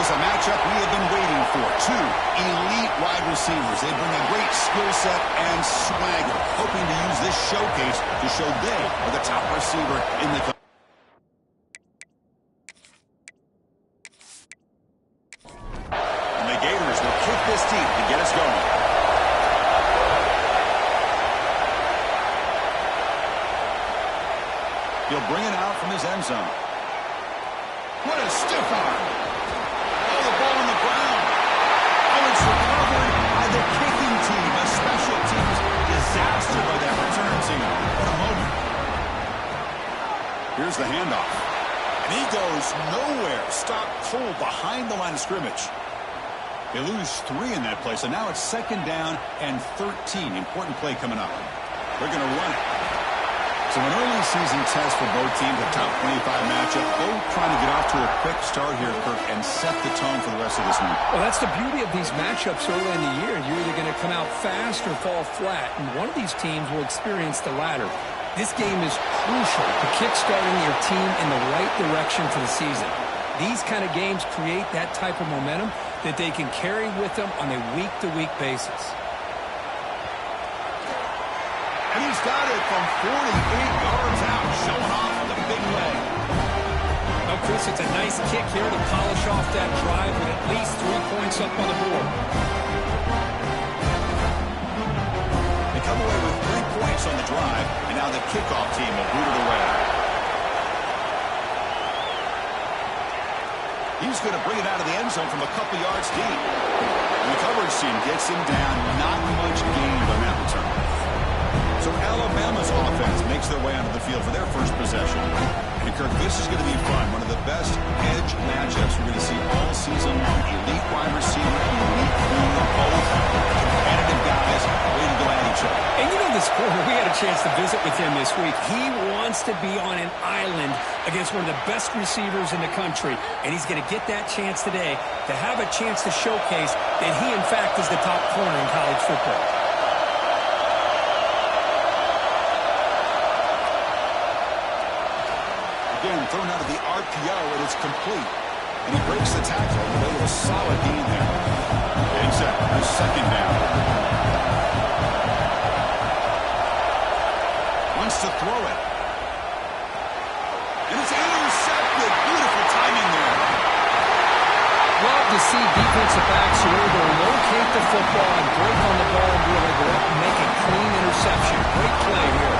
is a matchup we have been waiting for. Two elite wide receivers. They bring a great skill set and swagger, hoping to use this showcase to show they are the top receiver in the country. And the Gators will kick this deep to get us going. He'll bring it out from his end zone. What a stiff arm. Oh, the ball on the ground. Oh, it's recovered by the kicking team. A special teams disaster by that return team. What a moment. Here's the handoff. And he goes nowhere. Stop cold behind the line of scrimmage. They lose 3 in that play, so now it's 2nd down and 13. Important play coming up. They're going to run it. So an early season test for both teams, a top 25 matchup. Both trying to get off to a quick start here, Kirk, and set the tone for the rest of this week. Well, that's the beauty of these matchups early in the year. You're either going to come out fast or fall flat, and one of these teams will experience the latter. This game is crucial to kickstarting your team in the right direction for the season. These kind of games create that type of momentum that they can carry with them on a week-to-week basis. And he's got it from 48 yards out, showing off the big leg. Well, Chris, it's a nice kick here to polish off that drive with at least 3 points up on the board. They come away with 3 points on the drive, and now the kickoff team will boot it away. He's going to bring it out of the end zone from a couple yards deep. And the coverage team gets him down. Not much gained on that return. So Alabama's offense makes their way onto the field for their first possession. And Kirk, this is going to be fun. One of the best edge matchups we're going to see all season long. Elite wide receiver, elite corner, both competitive guys ready to go at each other. And you know this corner, we had a chance to visit with him this week. He wants to be on an island against one of the best receivers in the country. And he's going to get that chance today to have a chance to showcase that he, in fact, is the top corner in college football. Again, thrown out of the RPO, and it's complete. And he breaks the tackle with a solid gain there. And set for 2nd down. Wants to throw it. And it's intercepted. Beautiful timing there. Love to see defensive backs who are able to locate the football and break on the ball and be able to go up and make a clean interception. Great play here.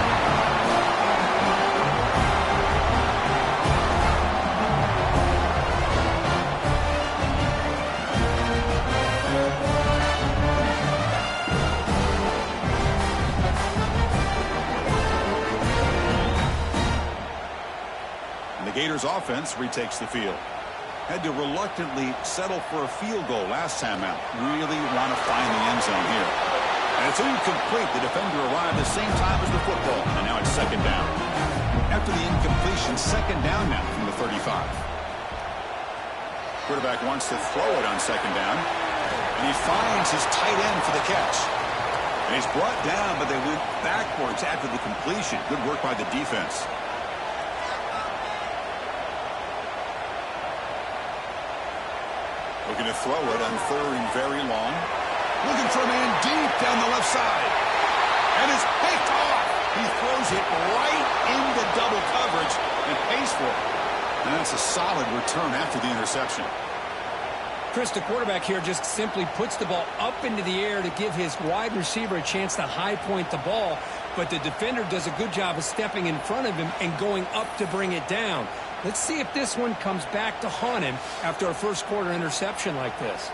The Gators offense retakes the field. Had to reluctantly settle for a field goal last time out. Really want to find the end zone here. And it's incomplete. The defender arrived the same time as the football. And now it's 2nd down. After the incompletion, 2nd down now from the 35. Quarterback wants to throw it on 2nd down. And he finds his tight end for the catch. And he's brought down, but they went backwards after the completion. Good work by the defense. Looking to throw it on 3rd and very long. Looking for a man deep down the left side. And it's picked off. He throws it right into double coverage and pays for it. And that's a solid return after the interception. Chris, the quarterback here just simply puts the ball up into the air to give his wide receiver a chance to high point the ball. But the defender does a good job of stepping in front of him and going up to bring it down. Let's see if this one comes back to haunt him after a first quarter interception like this.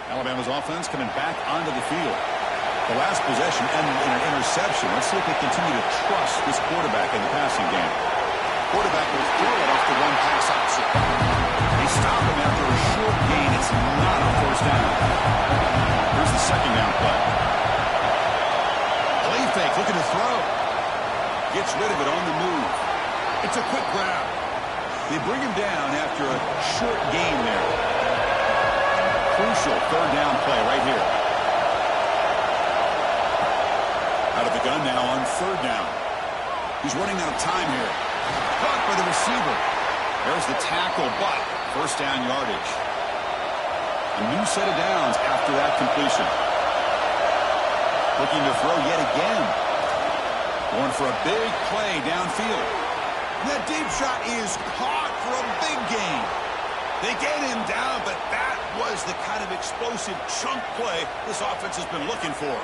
Alabama's offense coming back onto the field. The last possession ended in an interception. Let's see if they continue to trust this quarterback in the passing game. Quarterback will throw it off the one pass option. They stop him after a short gain. It's not a 1st down. Here's the 2nd down play. Play fake, looking to throw. Gets rid of it on the move. It's a quick grab. They bring him down after a short gain there. Crucial 3rd down play right here. Out of the gun now on 3rd down. He's running out of time here. Caught by the receiver. There's the tackle, but first down yardage. A new set of downs after that completion. Looking to throw yet again. Going for a big play downfield. That deep shot is caught for a big gain. They get him down, but that was the kind of explosive chunk play this offense has been looking for.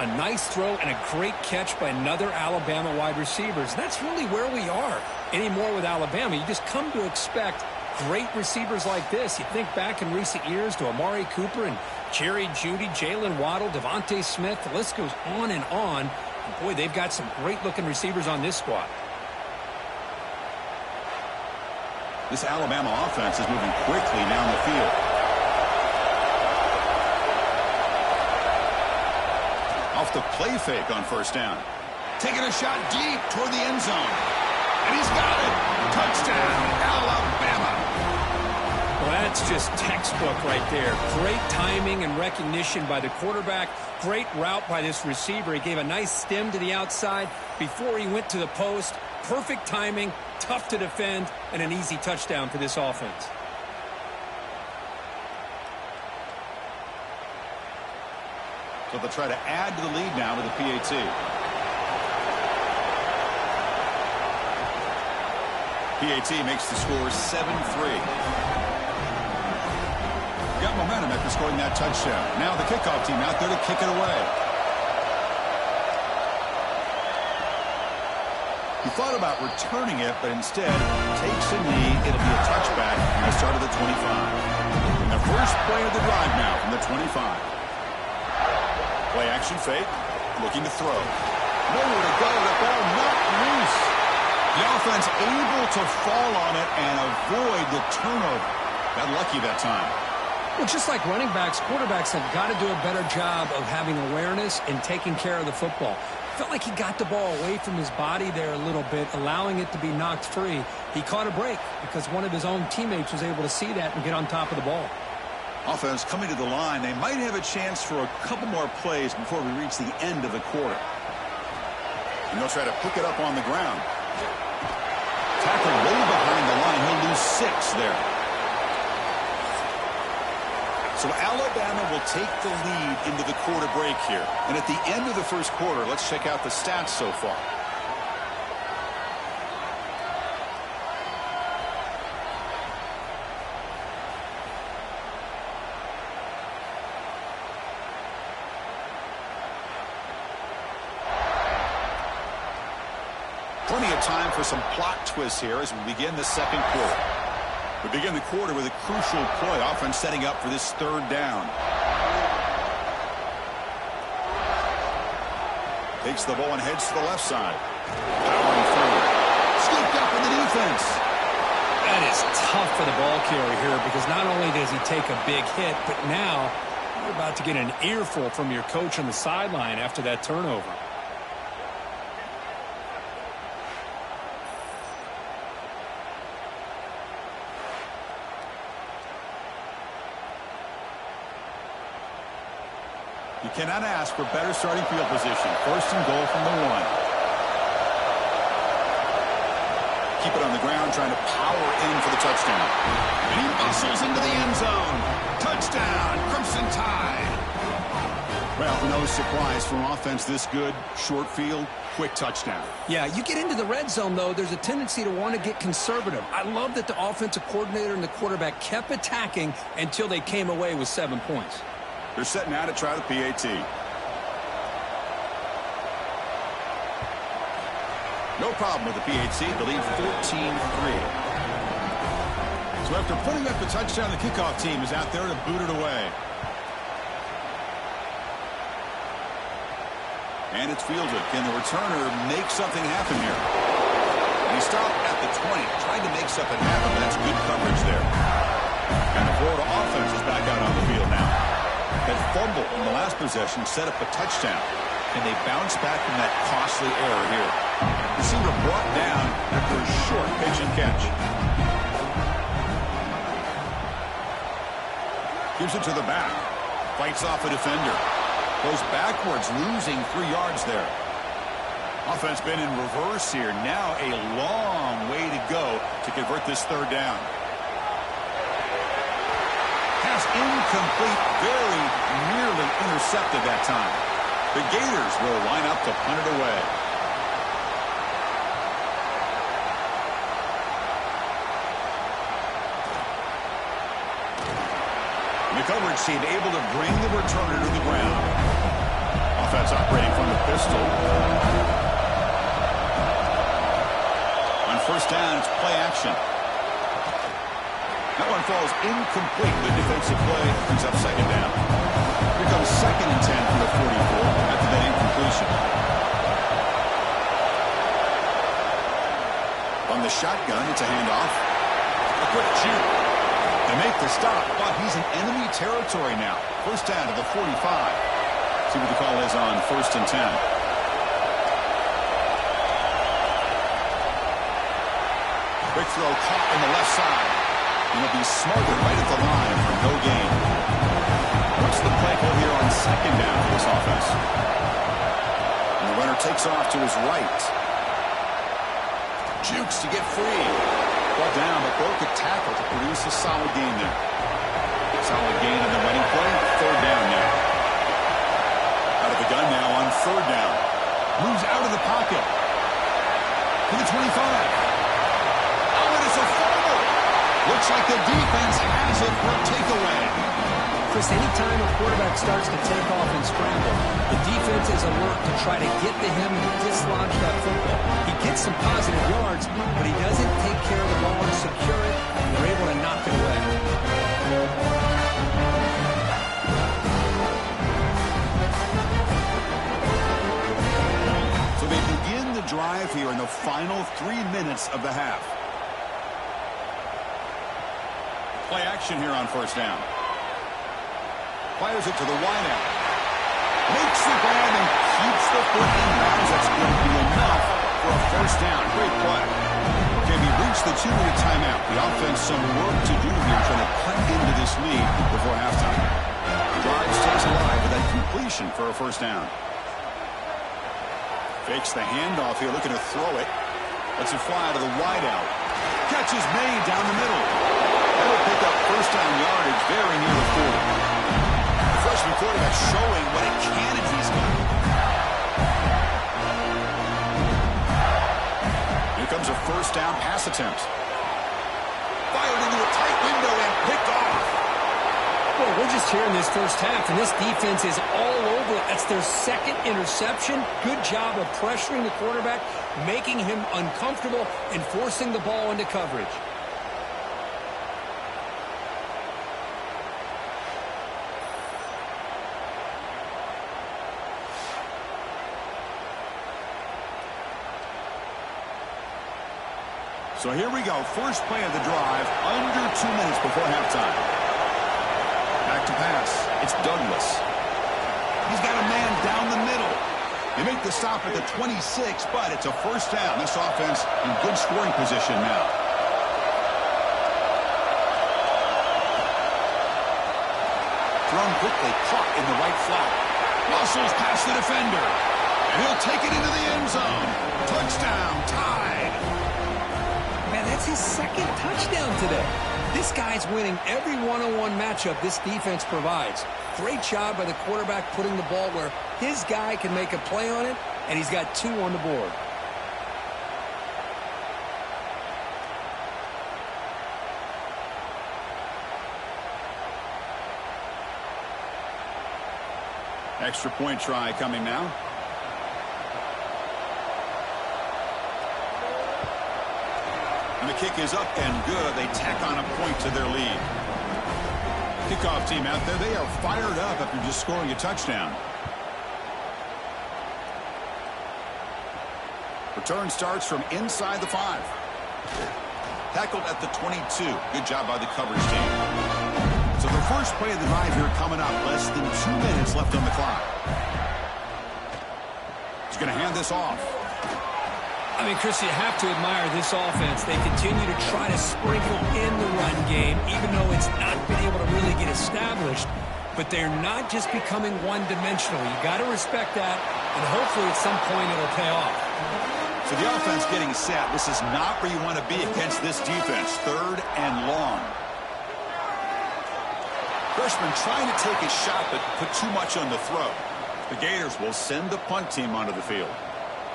A nice throw and a great catch by another Alabama wide receiver. That's really where we are anymore with Alabama. You just come to expect great receivers like this. You think back in recent years to Amari Cooper and Jerry Jeudy, Jalen Waddle, Devontae Smith. The list goes on and on. And boy, they've got some great-looking receivers on this squad. This Alabama offense is moving quickly down the field. Off the play fake on first down. Taking a shot deep toward the end zone. And he's got it. Touchdown, Alabama. Well, that's just textbook right there. Great timing and recognition by the quarterback. Great route by this receiver. He gave a nice stem to the outside before he went to the post. Perfect timing, tough to defend, and an easy touchdown for this offense. So they'll try to add to the lead now with a PAT. PAT makes the score 7-3. Got momentum after scoring that touchdown. Now the kickoff team out there to kick it away. He thought about returning it, but instead takes a knee. It'll be a touchback from the start of the 25. And the first play of the drive now from the 25. Play action fake, looking to throw. Nowhere to go, the ball knocked loose. The offense able to fall on it and avoid the turnover. Got lucky that time. Well, just like running backs, quarterbacks have got to do a better job of having awareness and taking care of the football. Felt like he got the ball away from his body there a little bit, allowing it to be knocked free. He caught a break because one of his own teammates was able to see that and get on top of the ball. Offense coming to the line. They might have a chance for a couple more plays before we reach the end of the quarter. And they'll try to pick it up on the ground. Tackled way behind the line. He'll lose 6 there. So Alabama will take the lead into the quarter break here. And at the end of the first quarter, let's check out the stats so far. Plenty of time for some plot twists here as we begin the second quarter. We begin the quarter with a crucial play. Offense setting up for this third down. Takes the ball and heads to the left side. Powering forward. Scooped up in the defense. That is tough for the ball carrier here because not only does he take a big hit, but now you're about to get an earful from your coach on the sideline after that turnover. You cannot ask for better starting field position. First and goal from the 1. Keep it on the ground, trying to power in for the touchdown. And he muscles into the end zone. Touchdown, Crimson Tide. Well, no surprise from offense this good. Short field, quick touchdown. Yeah, you get into the red zone, though, there's a tendency to want to get conservative. I love that the offensive coordinator and the quarterback kept attacking until they came away with 7 points. They're setting out to try the PAT. No problem with the PAT. They lead 14-3. So after putting up the touchdown, the kickoff team is out there to boot it away. And it's fielded. Can the returner make something happen here? And he stopped at the 20. Tried to make something happen, but that's good coverage there. And the Florida offense is back out on the field now. That fumble in the last possession set up a touchdown. And they bounce back from that costly error here. Receiver brought down after a short pitch and catch. Gives it to the back. Fights off a defender. Goes backwards, losing 3 yards there. Offense been in reverse here. Now a long way to go to convert this third down. Pass incomplete, very nearly intercepted that time. The Gators will line up to punt it away. The coverage team able to bring the returner to the ground. Offense operating from the pistol. On first down, it's play action. That one falls incomplete. The defensive play brings up second down. Here comes 2nd and 10 from the 44 after that incompletion. On the shotgun, it's a handoff. A quick shoot. They make the stop, but he's in enemy territory now. First down to the 45. See what the call is on 1st and 10. Quick throw caught in the left side. And he'll be smothered right at the line for no gain. What's the play call here on 2nd down for this offense? And the runner takes off to his right. Jukes to get free. Brought down, but broke the tackle to produce a solid gain there. Solid gain on the running play. 3rd down now. Out of the gun now on 3rd down. Moves out of the pocket. To the 25. Oh, it is a fumble. Looks like the defense has it for a takeaway. Chris, anytime a quarterback starts to take off and scramble, the defense is alert to try to get to him and dislodge that football. He gets some positive yards, but he doesn't take care of the ball and secure it, and they're able to knock it away. So they begin the drive here in the final 3 minutes of the half. Play action here on first down. Fires it to the wideout. Makes the grab and keeps the foot in bounds. That's going to be enough for a first down. Great play. Okay, we reached the 2-minute timeout. The offense some work to do here trying to cut into this lead before halftime. Drive stays alive with that completion for a first down. Fakes the handoff here, looking to throw it. Lets it fly to the wideout. Catch is made down the middle. That'll pick up first down yardage very near the 40. Freshman quarterback showing what a cannon he's got. Here comes a first down pass attempt. Fired into a tight window and picked off. Well, we're just here in this first half, and this defense is all over it. That's their 2nd interception. Good job of pressuring the quarterback, making him uncomfortable, and forcing the ball into coverage. So here we go. First play of the drive, under 2 minutes before halftime. Back to pass. It's Douglas. He's got a man down the middle. They make the stop at the 26, but it's a first down. This offense in good scoring position now. Thrown quickly, caught in the right flat. Muscles past the defender. And he'll take it into the end zone. Touchdown, tied. Man, that's his 2nd touchdown today. This guy's winning every one-on-one matchup this defense provides. Great job by the quarterback putting the ball where his guy can make a play on it, and he's got 2 on the board. Extra point try coming now. And the kick is up and good. They tack on a point to their lead. Kickoff team out there, they are fired up after just scoring a touchdown. Return starts from inside the 5. Tackled at the 22. Good job by the coverage team. So the first play of the drive here coming up. Less than 2 minutes left on the clock. He's going to hand this off. I mean, Chris, you have to admire this offense. They continue to try to sprinkle in the run game, even though it's not been able to really get established. But they're not just becoming one-dimensional. You got to respect that, and hopefully at some point it'll pay off. So the offense getting set. This is not where you want to be against this defense. 3rd and long. Freshman trying to take a shot, but put too much on the throw. The Gators will send the punt team onto the field.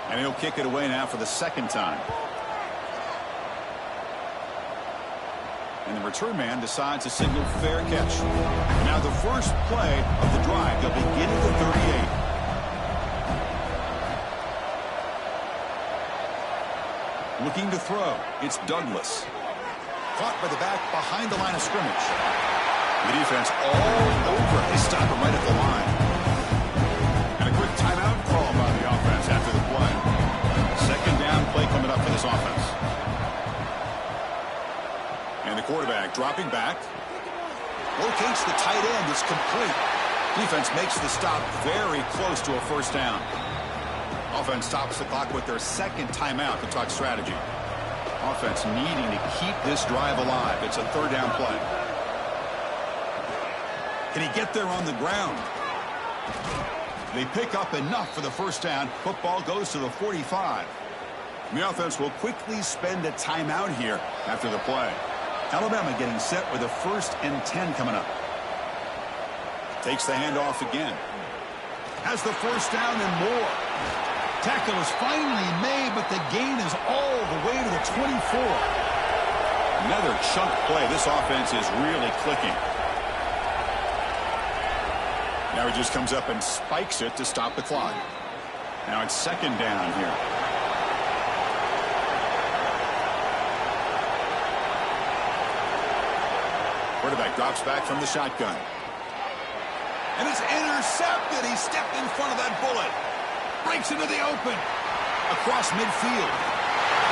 And he'll kick it away now for the 2nd time. And the return man decides to signal fair catch. Now the first play of the drive. They'll begin at the 38. Looking to throw. It's Douglas. Caught by the back behind the line of scrimmage. The defense all over. They stop him right at the line. And a quick timeout call by the offense after the play. 2nd down play coming up for this offense. And the quarterback dropping back. Locates the tight end. It's complete. Defense makes the stop very close to a 1st down. Offense stops the clock with their 2nd timeout to talk strategy. Offense needing to keep this drive alive. It's a 3rd down play. Can he get there on the ground? They pick up enough for the 1st down. Football goes to the 45. And the offense will quickly spend a timeout here after the play. Alabama getting set with a 1st and 10 coming up. Takes the handoff again. Has the 1st down and more. Tackle is finally made, but the gain is all the way to the 24. Another chunk play. This offense is really clicking. Now he just comes up and spikes it to stop the clock. Now it's 2nd down here. Quarterback drops back from the shotgun. And it's intercepted. He stepped in front of that bullet. Breaks into the open. Across midfield.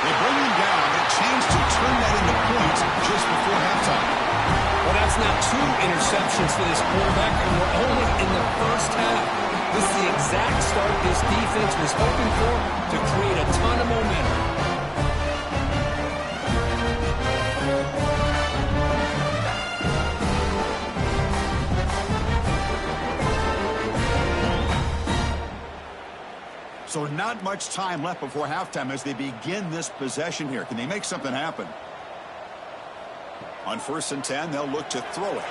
They bring him down. A chance to turn that into points just before halftime. Well, that's now 2 interceptions for this quarterback, and we're only in the 1st half. This is the exact start this defense was hoping for to create a ton of momentum. So not much time left before halftime as they begin this possession here. Can they make something happen? On 1st and 10, they'll look to throw it.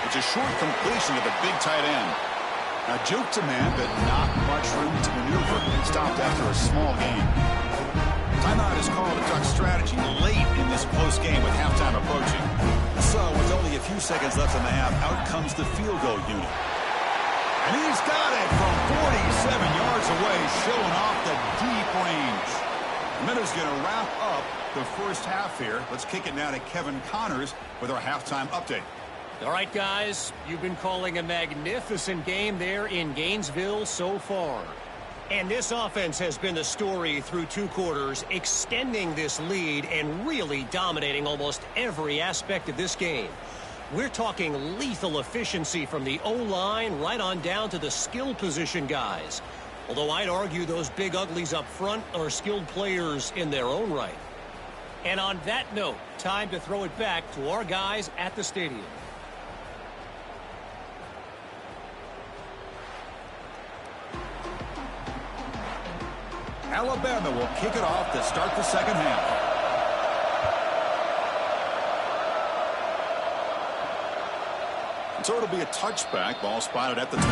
It's a short completion of the big tight end. Now juke to man, but not much room to maneuver. Stopped after a small gain. Timeout is called to talk strategy late in this close game with halftime approaching. So with only a few seconds left in the half, out comes the field goal unit. And he's got it from 47 yards away, showing off the deep range. And that is going to wrap up the 1st half here. Let's kick it now to Kevin Connors with our halftime update. All right, guys, you've been calling a magnificent game there in Gainesville so far. And this offense has been the story through 2 quarters, extending this lead and really dominating almost every aspect of this game. We're talking lethal efficiency from the O-line right on down to the skill position guys. Although I'd argue those big uglies up front are skilled players in their own right. And on that note, time to throw it back to our guys at the stadium. Alabama will kick it off to start the 2nd half. So it'll be a touchback. Ball spotted at the 25.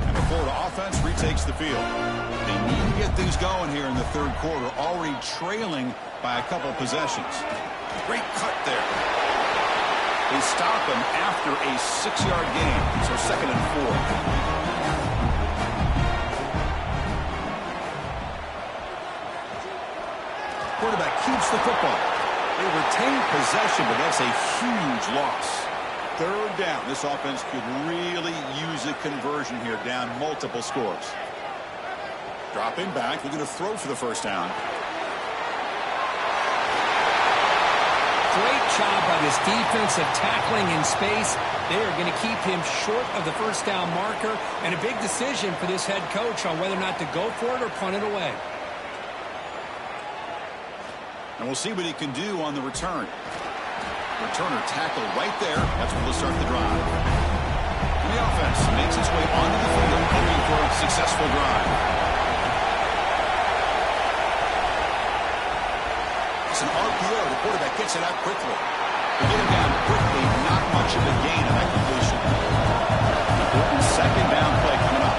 And the Florida offense retakes the field. They need to get things going here in the 3rd quarter, already trailing by a couple possessions. Great cut there. They stop him after a 6-yard gain. So 2nd and 4. Quarterback keeps the football. They retain possession, but that's a huge loss. 3rd down. This offense could really use a conversion here, down multiple scores. Dropping back, looking to throw for the 1st down. Great job by this defense of tackling in space. They are going to keep him short of the 1st down marker, and a big decision for this head coach on whether or not to go for it or punt it away. And we'll see what he can do on the return. Returner tackled right there. That's where they'll start the drive. And the offense makes its way onto the field, hoping for a successful drive. It's an RPO. The quarterback gets it out quickly. They get him down quickly. Not much of a gain on that completion. Important second down play coming up.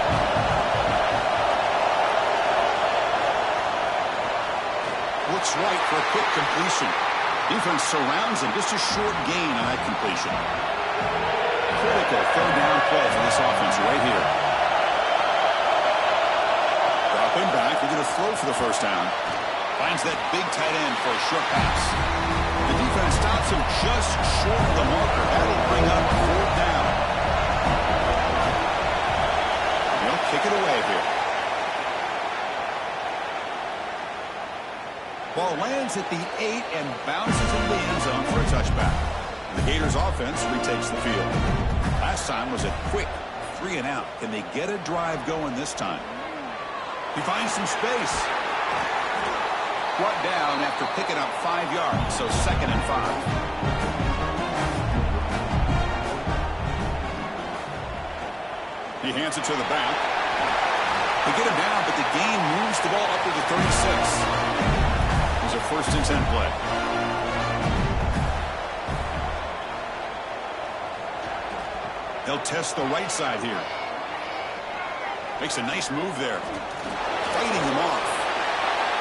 Looks right for a quick completion. Defense surrounds him. Just a short gain on that completion. Critical third down play for this offense right here. Dropping back. They're going to throw for the first down. Finds that big tight end for a short pass. The defense stops him just short of the marker. That'll bring up fourth down. They'll kick it away here. Ball lands at the 8 and bounces into the end zone for a touchback. The Gators offense retakes the field. Last time was a quick 3 and out. Can they get a drive going this time? He finds some space. Brought down after picking up 5 yards, so 2nd and 5. He hands it to the back. They get him down, but the gain moves the ball up to the 36. It's a 1st and 10 play. They'll test the right side here. Makes a nice move there. Fighting him off.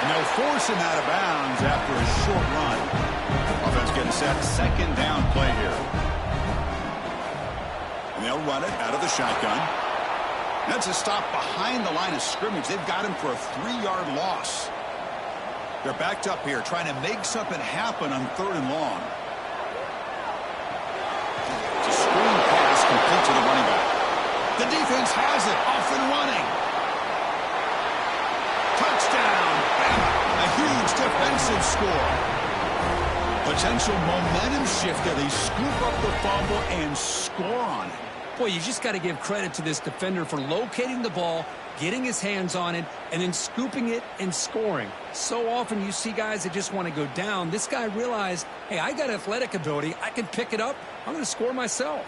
And they'll force him out of bounds after a short run. Offense getting set. 2nd down play here. And they'll run it out of the shotgun. That's a stop behind the line of scrimmage. They've got him for a 3-yard loss. They're backed up here trying to make something happen on 3rd and long. It's a screen pass complete to the running back. The defense has it. Off and running. Touchdown. A huge defensive score. Potential momentum shift there. They scoop up the fumble and score on it. Boy, you just got to give credit to this defender for locating the ball, getting his hands on it, and then scooping it and scoring. So often you see guys that just want to go down. This guy realized, hey, I got athletic ability. I can pick it up. I'm going to score myself.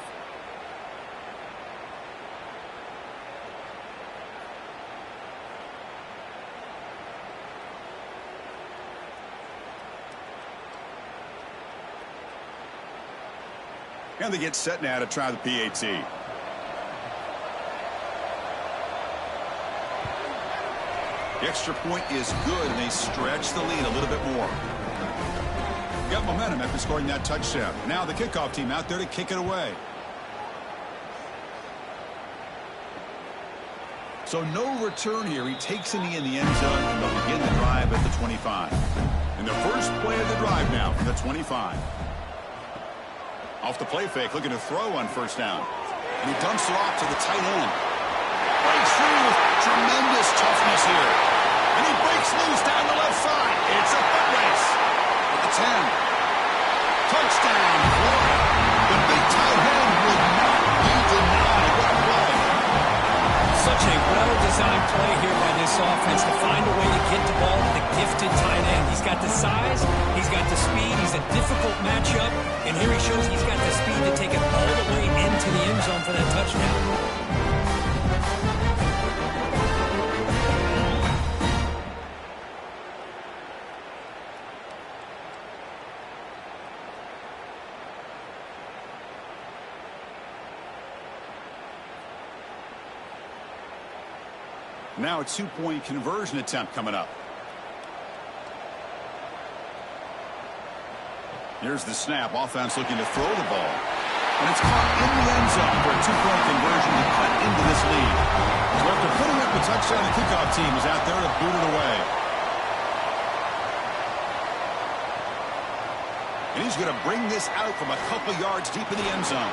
And they get set now to try the PAT. The extra point is good, and they stretch the lead a little bit more. Got momentum after scoring that touchdown. Now the kickoff team out there to kick it away. So no return here. He takes a knee in the end zone, and they'll begin the drive at the 25. And the first play of the drive now from the 25. Off the play fake, looking to throw on 1st down. And he dumps it off to the tight end. Breaks through with tremendous toughness here. And he breaks loose down the left side. It's a foot race. At the 10. Touchdown, Florida. The big tight end will not be denied. What a play. Such a well-designed play here by this offense to find a way to get the ball to the gifted tight end. He's got the size, he's got the speed, he's a difficult matchup, and here he shows he's got the speed to take it all the way into the end zone for that touchdown. Now a 2-point conversion attempt coming up. Here's the snap. Offense looking to throw the ball. And it's caught in the end zone for a 2-point conversion to cut into this lead. So after putting up the touchdown, the kickoff team is out there to boot it away. And he's going to bring this out from a couple yards deep in the end zone.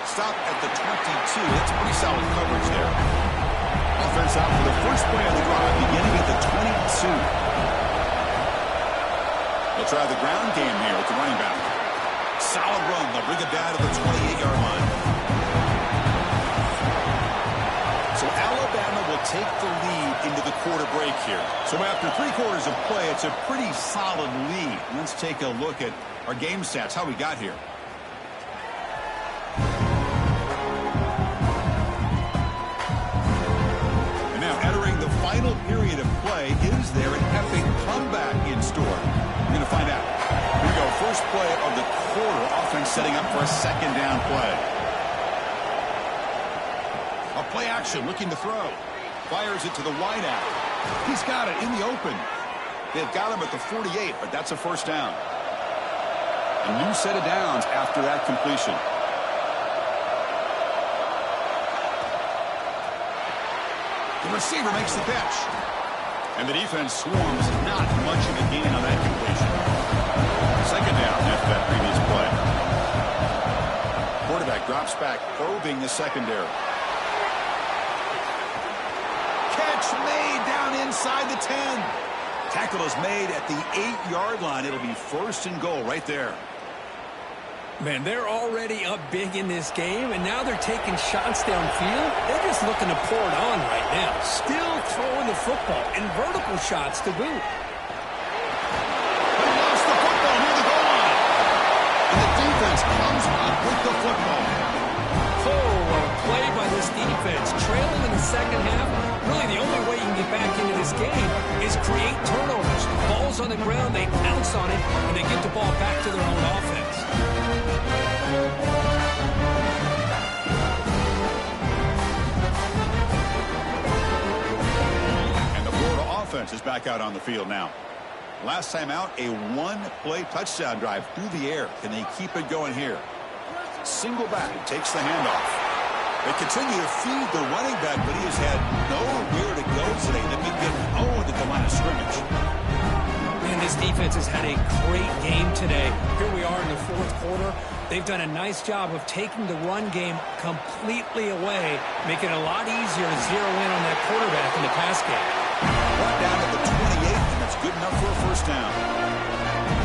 Stop at the 22. That's pretty solid coverage there. Offense out for the first play of the drive, beginning at the 22. They'll try the ground game here with the running back. Solid run. They'll bring it down to the 28-yard line. So Alabama will take the lead into the quarter break here. So after 3 quarters of play, it's a pretty solid lead. Let's take a look at our game stats, how we got here. Final period of play. Is there an epic comeback in store? We're going to find out. first play of the quarter. Offense setting up for a second down play. A play action, looking to throw. Fires it to the wide out. He's got it in the open. They've got him at the 48, but that's a first down. A new set of downs after that completion. The receiver makes the pitch. And the defense swarms not much of a gain on that completion. Second down after that previous play. Quarterback drops back, probing the secondary. Catch made down inside the 10. Tackle is made at the 8-yard line. It'll be first and goal right there. Man, they're already up big in this game, and now they're taking shots downfield. They're just looking to pour it on right now. Still throwing the football, and vertical shots to boot. They lost the football near the goal line. And the defense comes up with the football. Oh, what a play by this defense. Trailing in the second half, really the only way you can get back into this game is create turnovers. Ball's on the ground, they pounce on it, and they get the ball back to their own offense. And the Florida offense is back out on the field now. Last time out, a one-play touchdown drive through the air. Can they keep it going here? Single back takes the handoff. They continue to feed the running back, but he has had nowhere to go today. They've been getting owned at the line of scrimmage. Man, this defense has had a great game today. Here we are in the fourth quarter. They've done a nice job of taking the run game completely away, making it a lot easier to zero in on that quarterback in the pass game. Brought down to the 28, and that's good enough for a first down.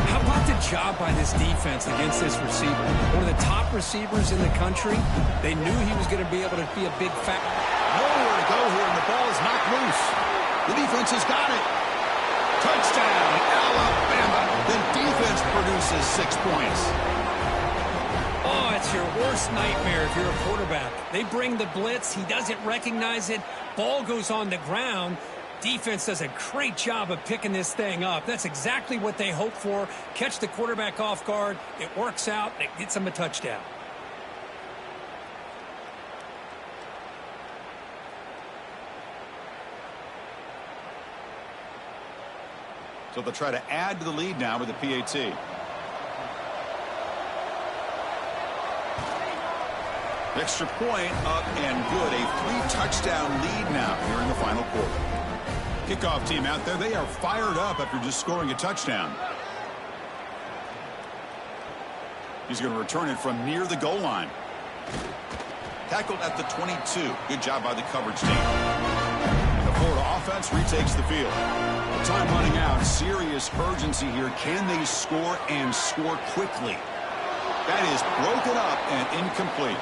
How about the job by this defense against this receiver? One of the top receivers in the country. They knew he was going to be able to be a big factor. Nowhere to go here, and the ball is knocked loose. The defense has got it. Touchdown, Alabama. The defense produces 6 points. Oh, it's your worst nightmare if you're a quarterback. They bring the blitz. He doesn't recognize it. Ball goes on the ground. Defense does a great job of picking this thing up. That's exactly what they hope for. Catch the quarterback off guard. It works out. It gets them a touchdown. So they'll try to add to the lead now with the PAT. Extra point up and good. A 3-touchdown lead now here in the final quarter. Kickoff team out there. They are fired up after just scoring a touchdown. He's going to return it from near the goal line. Tackled at the 22. Good job by the coverage team. And the Florida offense retakes the field. The time running out. Serious urgency here. Can they score and score quickly? That is broken up and incomplete.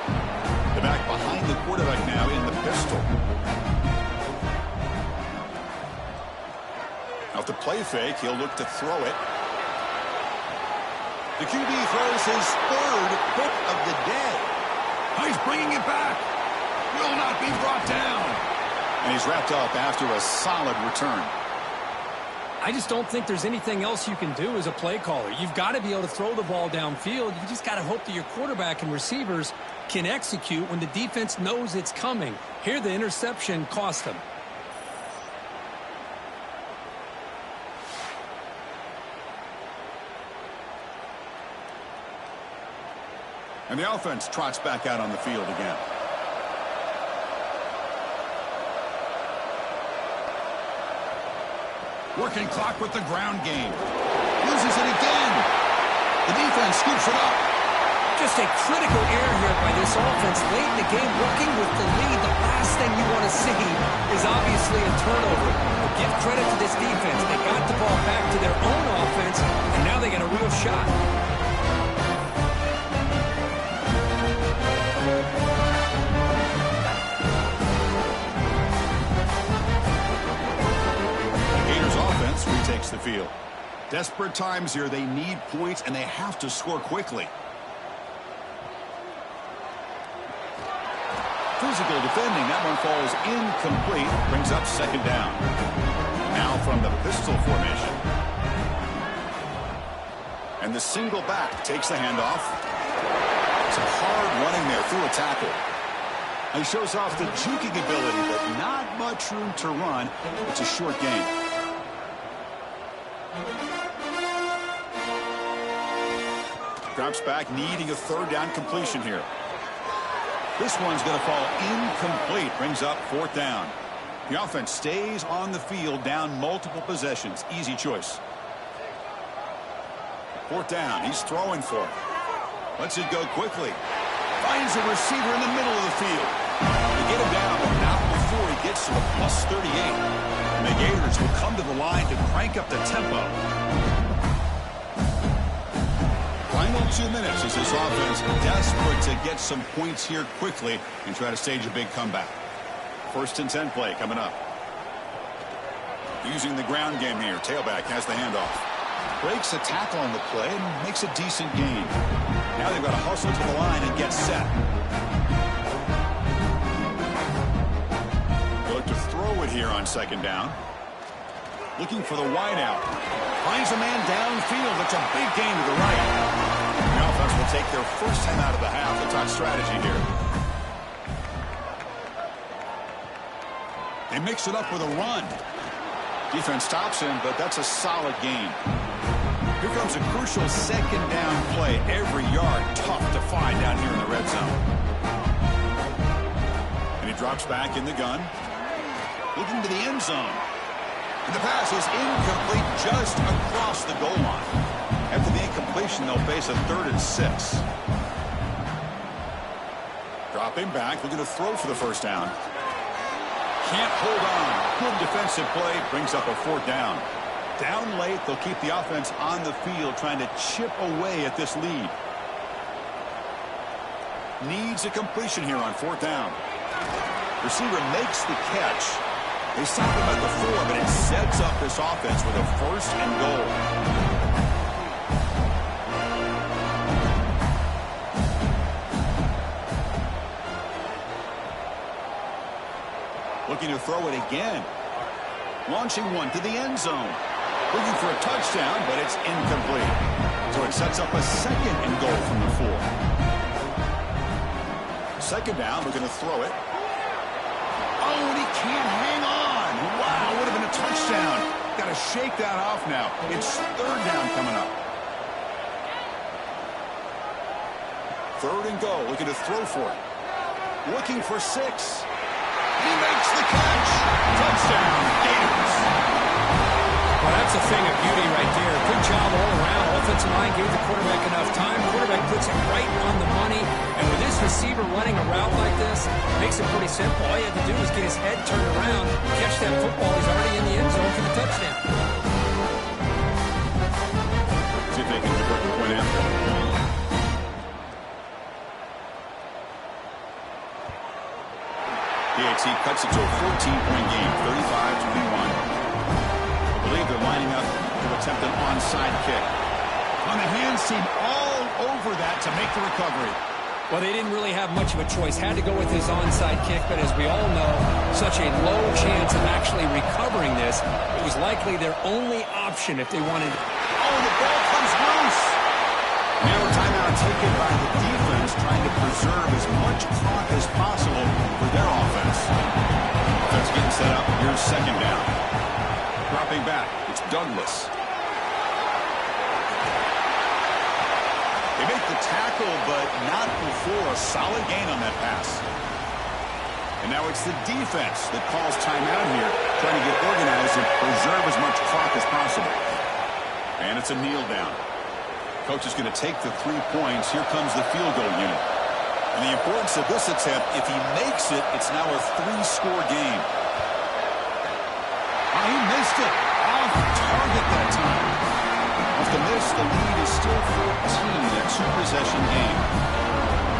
The back behind the quarterback now in the pistol. Off the play fake, he'll look to throw it. The QB throws his third pick of the day. He's bringing it back. Will not be brought down. And he's wrapped up after a solid return. I just don't think there's anything else you can do as a play caller. You've got to be able to throw the ball downfield. You just got to hope that your quarterback and receivers can execute when the defense knows it's coming. Here, the interception cost them. And the offense trots back out on the field again. Working clock with the ground game. Loses it again. The defense scoops it up. Just a critical error here by this offense late in the game, working with the lead. The last thing you want to see is obviously a turnover. But give credit to this defense. They got the ball back to their own offense, and now they got a real shot. Retakes the field. Desperate times here. They need points, and they have to score quickly. Physical defending. That one falls incomplete. Brings up second down. Now from the pistol formation. And the single back takes the handoff. Some hard running there through a tackle. He shows off the juking ability, but not much room to run. It's a short gain. Drops back, needing a third down completion here. This one's going to fall incomplete. Brings up fourth down. The offense stays on the field, down multiple possessions. Easy choice. Fourth down. He's throwing for it. Lets it go quickly. Finds a receiver in the middle of the field. They get him down, but not before he gets to the plus 38. And the Gators will come to the line to crank up the tempo. Final 2 minutes as this offense desperate to get some points here quickly and try to stage a big comeback. First and 10 play coming up. Using the ground game here. Tailback has the handoff. Breaks a tackle on the play and makes a decent gain. Now they've got to hustle to the line and get set. Look to throw it here on second down. Looking for the wideout. Finds a man downfield. It's a big gain to the right. The offense will take their first time out of the half. The top strategy here. They mix it up with a run. Defense stops him, but that's a solid gain. Here comes a crucial second down play. Every yard tough to find down here in the red zone. And he drops back in the gun. Looking to the end zone. And the pass is incomplete just across the goal line. After the incompletion, they'll face a 3rd and 6. Dropping back, looking to throw for the first down. Can't hold on. Good defensive play. Brings up a fourth down. Down late, they'll keep the offense on the field trying to chip away at this lead. Needs a completion here on fourth down. Receiver makes the catch. They stop him at the 4, but it sets up this offense with a first and goal. Looking to throw it again. Launching one to the end zone. Looking for a touchdown, but it's incomplete. So it sets up a second and goal from the 4. Second down, we're going to throw it. Oh, and he can't hang on. Wow, would have been a touchdown. Got to shake that off now. It's third down coming up. Third and goal, looking to throw for it. Looking for 6. He makes the catch. Touchdown, Gators. Well, that's a thing of beauty right there. Good job all around. Offensive line gave the quarterback enough time. Quarterback puts it right on the money. And with this receiver running a route like this, makes it pretty simple. All you have to do is get his head turned around, catch that football. He's already in the end zone for the touchdown. See if they can convert the point in. DXC cuts it to a 14-point game, 35-21. I believe they're lining up to attempt an onside kick. On the hands team all over that to make the recovery. Well, they didn't really have much of a choice. Had to go with his onside kick, but as we all know, such a low chance of actually recovering this. It was likely their only option if they wanted. Oh, the ball comes loose. Now a timeout taken by the defense, trying to preserve as much clock as possible for their offense. Offense getting set up. Here's second down. Dropping back. It's Douglas. They make the tackle, but not before a solid gain on that pass. And now it's the defense that calls timeout here, trying to get organized and preserve as much clock as possible. And it's a kneel down. Coach is going to take the 3 points. Here comes the field goal unit. And the importance of this attempt, if he makes it, it's now a 3-score game. Oh, he missed it. Off target that time. Off the miss, the lead is still 14, a 2-possession game.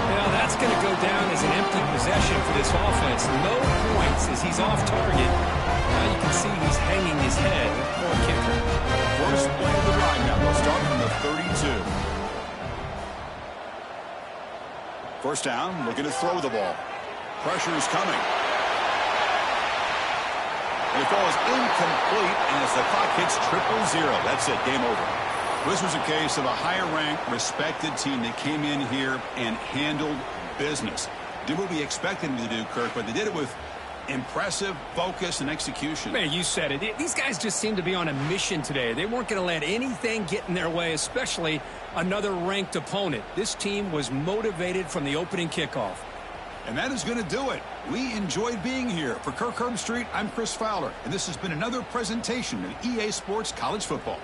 Well, that's going to go down as an empty possession for this offense. No points as he's off target. Now you can see he's hanging his head. Poor kicker. First play of the drive now. We'll start from the 32. First down, looking to throw the ball. Pressure is coming. And the ball is incomplete as the clock hits 0-0. That's it, game over. This was a case of a higher-ranked, respected team that came in here and handled business. Did what we expected them to do, Kirk, but they did it with impressive focus and execution. Man, you said it. These guys just seem to be on a mission today. They weren't going to let anything get in their way, especially another ranked opponent. This team was motivated from the opening kickoff. And that is going to do it. We enjoyed being here. For Kirk Herbstreit, I'm Chris Fowler, and this has been another presentation of EA Sports College Football.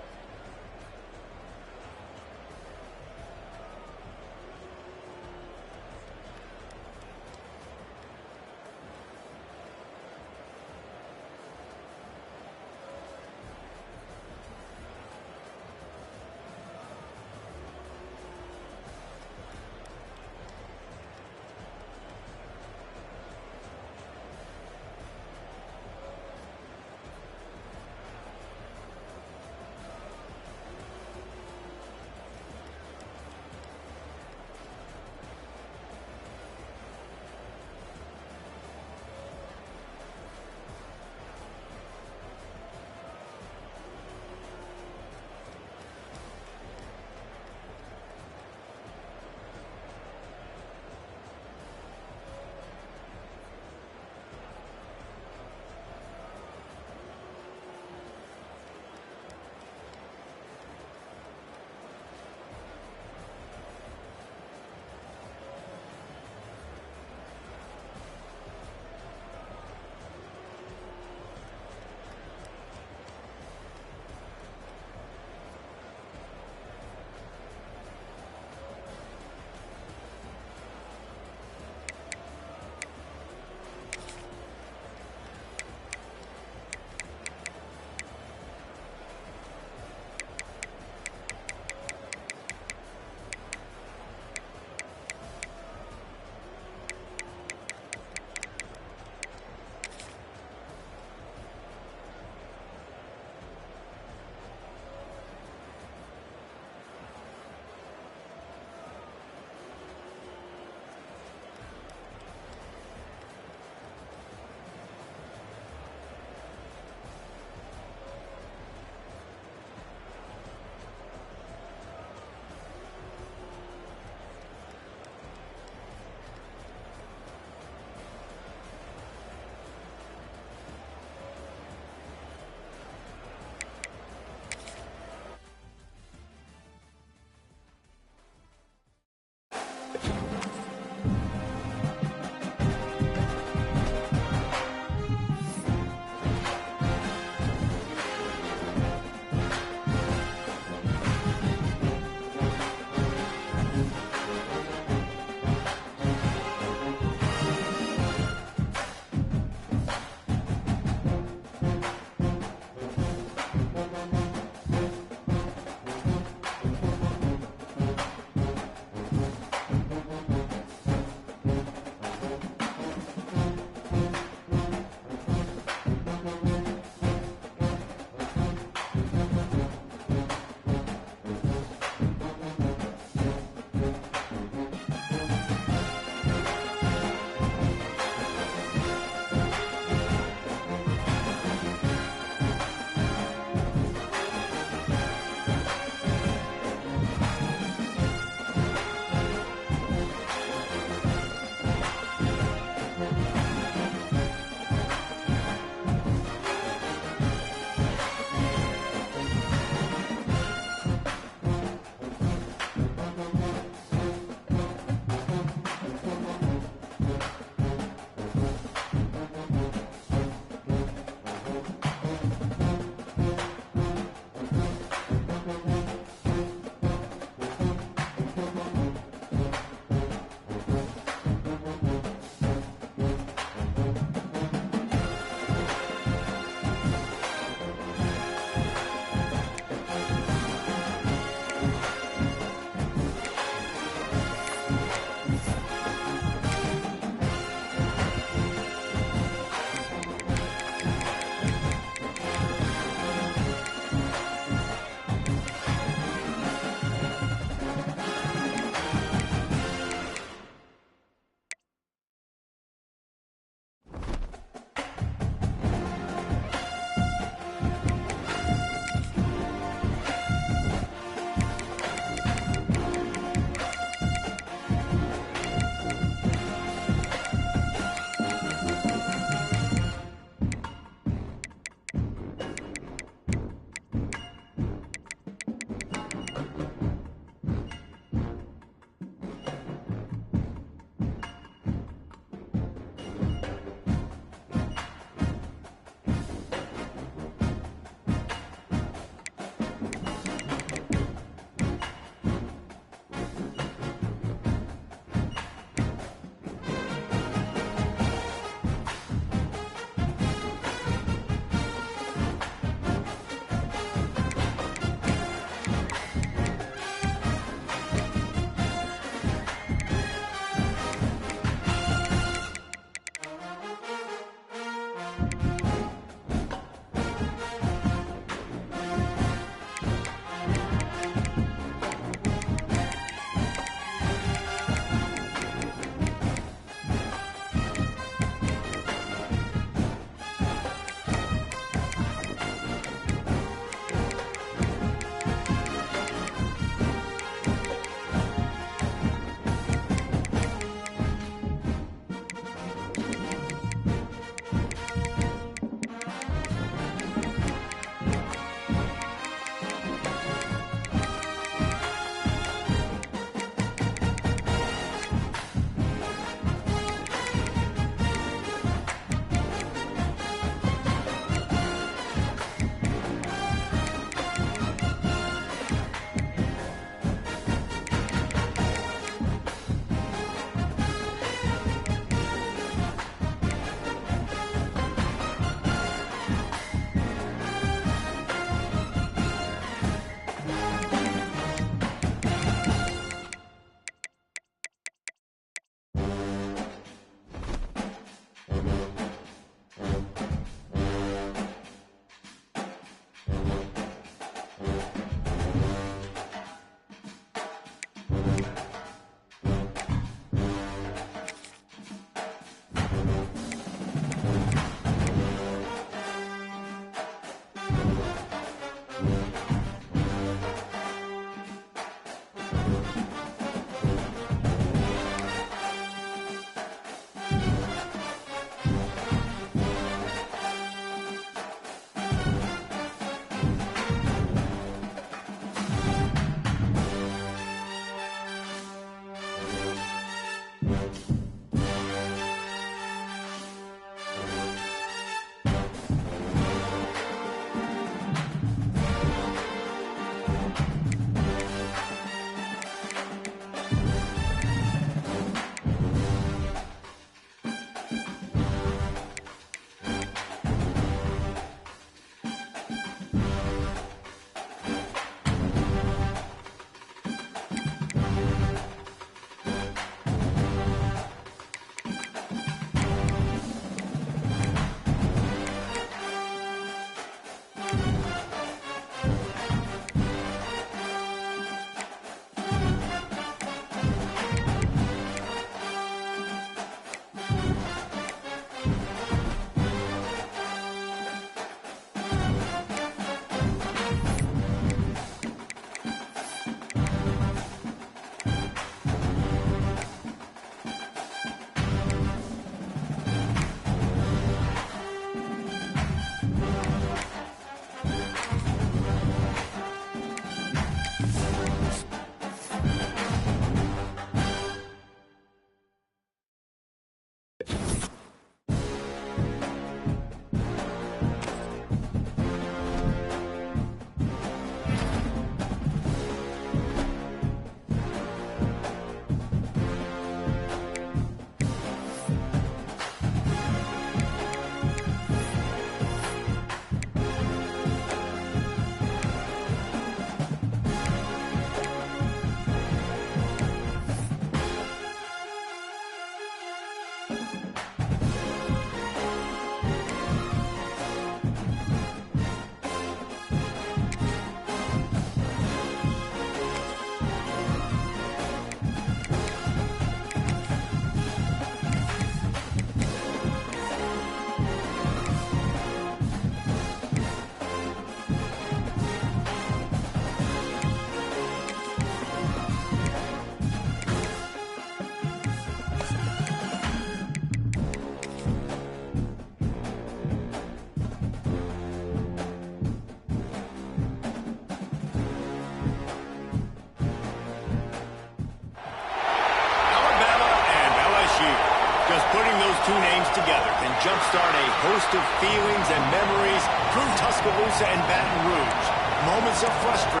Two names together can jumpstart a host of feelings and memories through Tuscaloosa and Baton Rouge. Moments of frustration.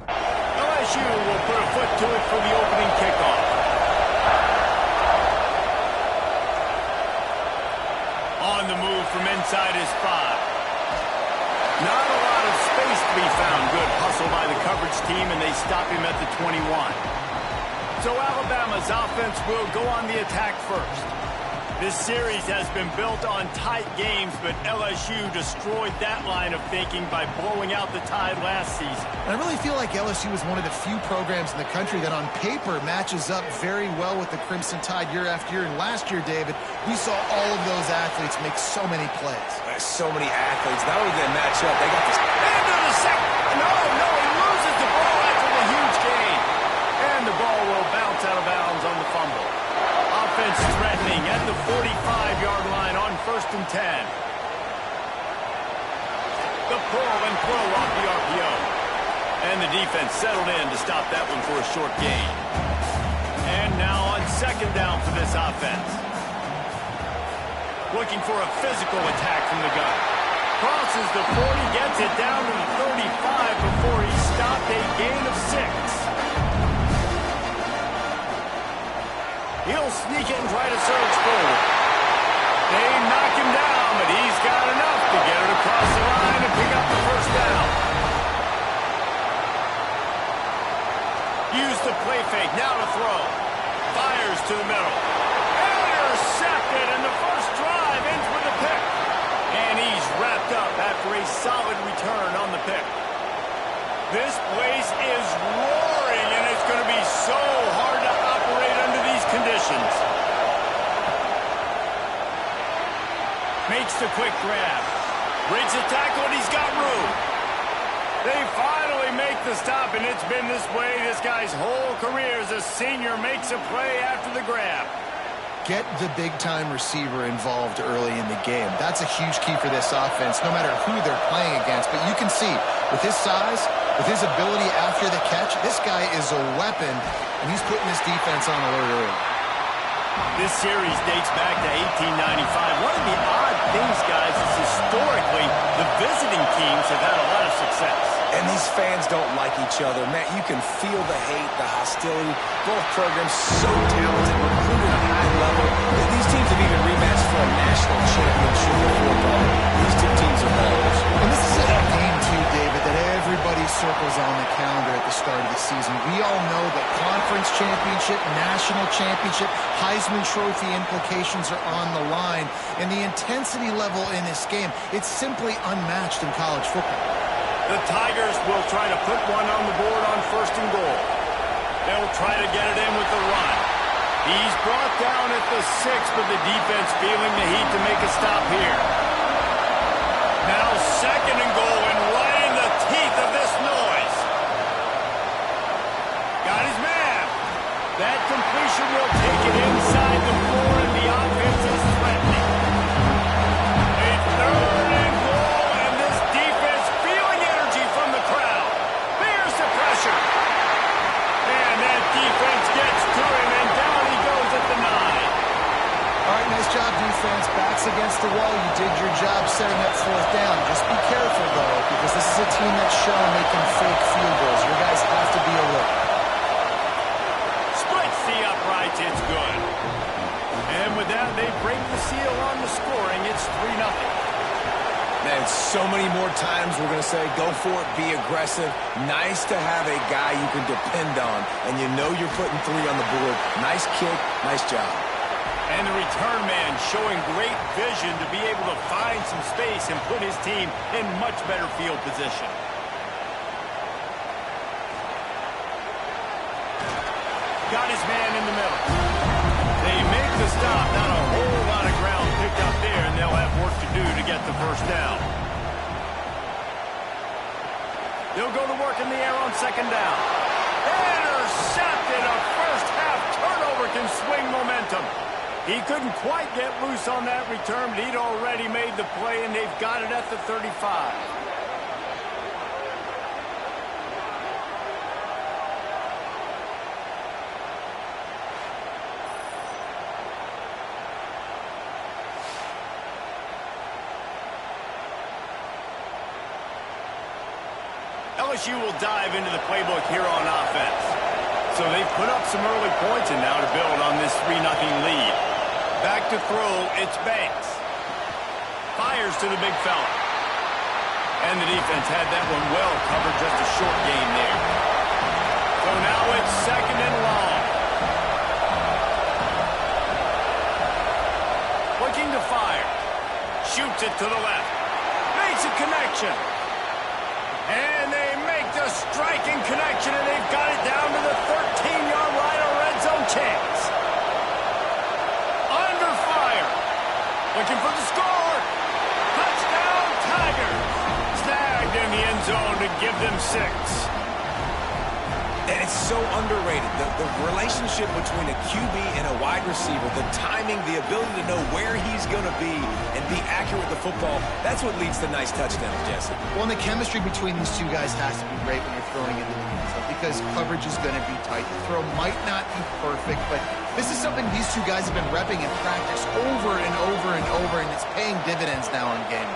LSU will put a foot to it for the opening kickoff. On the move from inside his 5. Not a lot of space to be found. Good hustle by the coverage team, and they stop him at the 21. So Alabama's offense will go on the attack first. This series has been built on tight games, but LSU destroyed that line of thinking by blowing out the Tide last season. And I really feel like LSU is one of the few programs in the country that on paper matches up very well with the Crimson Tide year after year. And last year, David, we saw all of those athletes make so many plays. So many athletes. Not only did they match up, they got this. Into the second. No, he loses the ball after the huge gain. And the ball will bounce out of bounds on the fumble. Offense threatening at the 45-yard line on 1st and 10. The pull and throw off the RPO. And the defense settled in to stop that one for a short gain. And now on 2nd down for this offense. Looking for a physical attack from the gun. Crosses the 40, gets it down to the 35 before he stopped a gain of 6. He'll sneak it and try to surge forward. They knock him down, but he's got enough to get it across the line and pick up the 1st down. Use the play fake, now to throw. Fires to the middle. Intercepted, and the first drive ends with a pick. And he's wrapped up after a solid return on the pick. This place is roaring, and it's going to be so hard to operate under these conditions. Makes the quick grab. Breaks the tackle, and he's got room. They finally make the stop, and it's been this way this guy's whole career as a senior makes a play after the grab. Get the big-time receiver involved early in the game. That's a huge key for this offense, no matter who they're playing against. But you can see, with his size, with his ability after the catch, this guy is a weapon, and he's putting this defense on alert early. This series dates back to 1895. One of the odd things, guys, is historically the visiting teams have had a lot of success. And these fans don't like each other. Matt, you can feel the hate, the hostility. Both programs so talented, recruited at a high level. These teams have even rematched for a national championship before, brother. These two teams are rivals. And this is a game, too, David, that everybody circles on the calendar at the start of the season. We all know that conference championship, national championship, Heisman Trophy implications are on the line. And the intensity level in this game, it's simply unmatched in college football. The Tigers will try to put one on the board on 1st and goal. They'll try to get it in with the run. He's brought down at the 6, but the defense feeling the heat to make a stop here. Now 2nd and goal, and right in the teeth of this noise. Got his man. That completion will take it inside the 4, and the offense is threatening. A 3rd and goal, and this defense feeling energy from the crowd. There's the pressure. And that defense gets to him, and down he goes at the 9. All right, nice job, defense. Backs against the wall. You did your job setting up 4th down. Just be careful, though, because this is a team that's shown they can fake field goals. Your guys have to be alert. Splits the uprights. It's good. And with that, they break the seal on the scoring. It's 3-0. Man, so many more times we're going to say, go for it, be aggressive. Nice to have a guy you can depend on, and you know you're putting 3 on the board. Nice kick, nice job. And the return man showing great vision to be able to find some space and put his team in much better field position. Got his man in the middle. They make the stop. Not a whole lot of ground picked up there, and they'll have work to do to get the first down. They'll go to work in the air on 2nd down. Intercepted. A first-half turnover can swing momentum. He couldn't quite get loose on that return, but he'd already made the play, and they've got it at the 35. LSU will dive into the playbook here on offense. So they've put up some early points, and now to build on this 3-0 lead. Back to throw, it's Banks. Fires to the big fella. And the defense had that one well covered, just a short gain there. So now it's 2nd and long. Looking to fire. Shoots it to the left. Makes a connection. And they make the striking connection, and they've got it down to the 13-yard line, a red zone chance. Under fire. Looking for the score. Touchdown, Tigers. Snagged in the end zone to give them 6. And it's so underrated. The relationship between a QB and a wide receiver, the timing, the ability to know where he's going to be and be accurate with the football, that's what leads to nice touchdowns, Jesse. Well, and the chemistry between these two guys has to be great when you're throwing into the end zone because coverage is going to be tight. The throw might not be perfect, but this is something these two guys have been repping in practice over and over and over, and it's paying dividends now in game.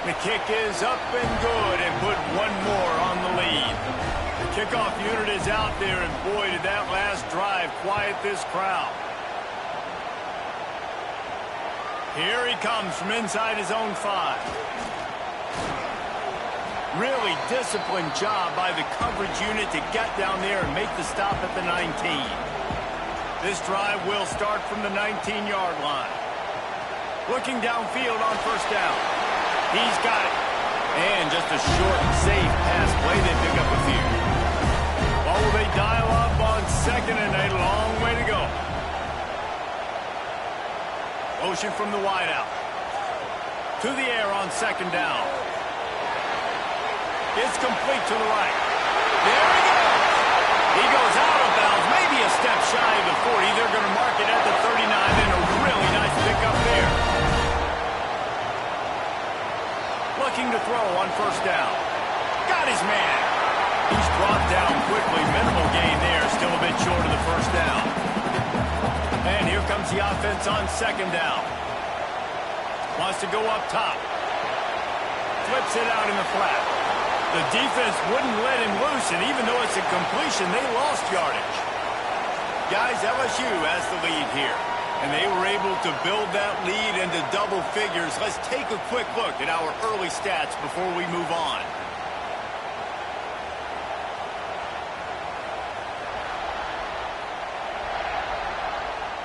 The kick is up and good, and put one more on the lead. The kickoff unit is out there, and boy, did that last drive quiet this crowd. Here he comes from inside his own 5. Really disciplined job by the coverage unit to get down there and make the stop at the 19. This drive will start from the 19-yard line. Looking downfield on 1st down. He's got it. And just a short, safe pass play. They pick up a few. Or will they dial up on 2nd and a long way to go? Motion from the wideout. To the air on 2nd down. It's complete to the right. There he goes. He goes out of bounds, maybe a step shy of the 40. They're going to mark it at the 39, and a really nice pickup there. Looking to throw on 1st down. Got his man. He's brought down quickly. Minimal gain there. Still a bit short of the 1st down. And here comes the offense on 2nd down. Wants to go up top. Flips it out in the flat. The defense wouldn't let him loose, and even though it's a completion, they lost yardage. Guys, LSU has the lead here. And they were able to build that lead into double figures. Let's take a quick look at our early stats before we move on.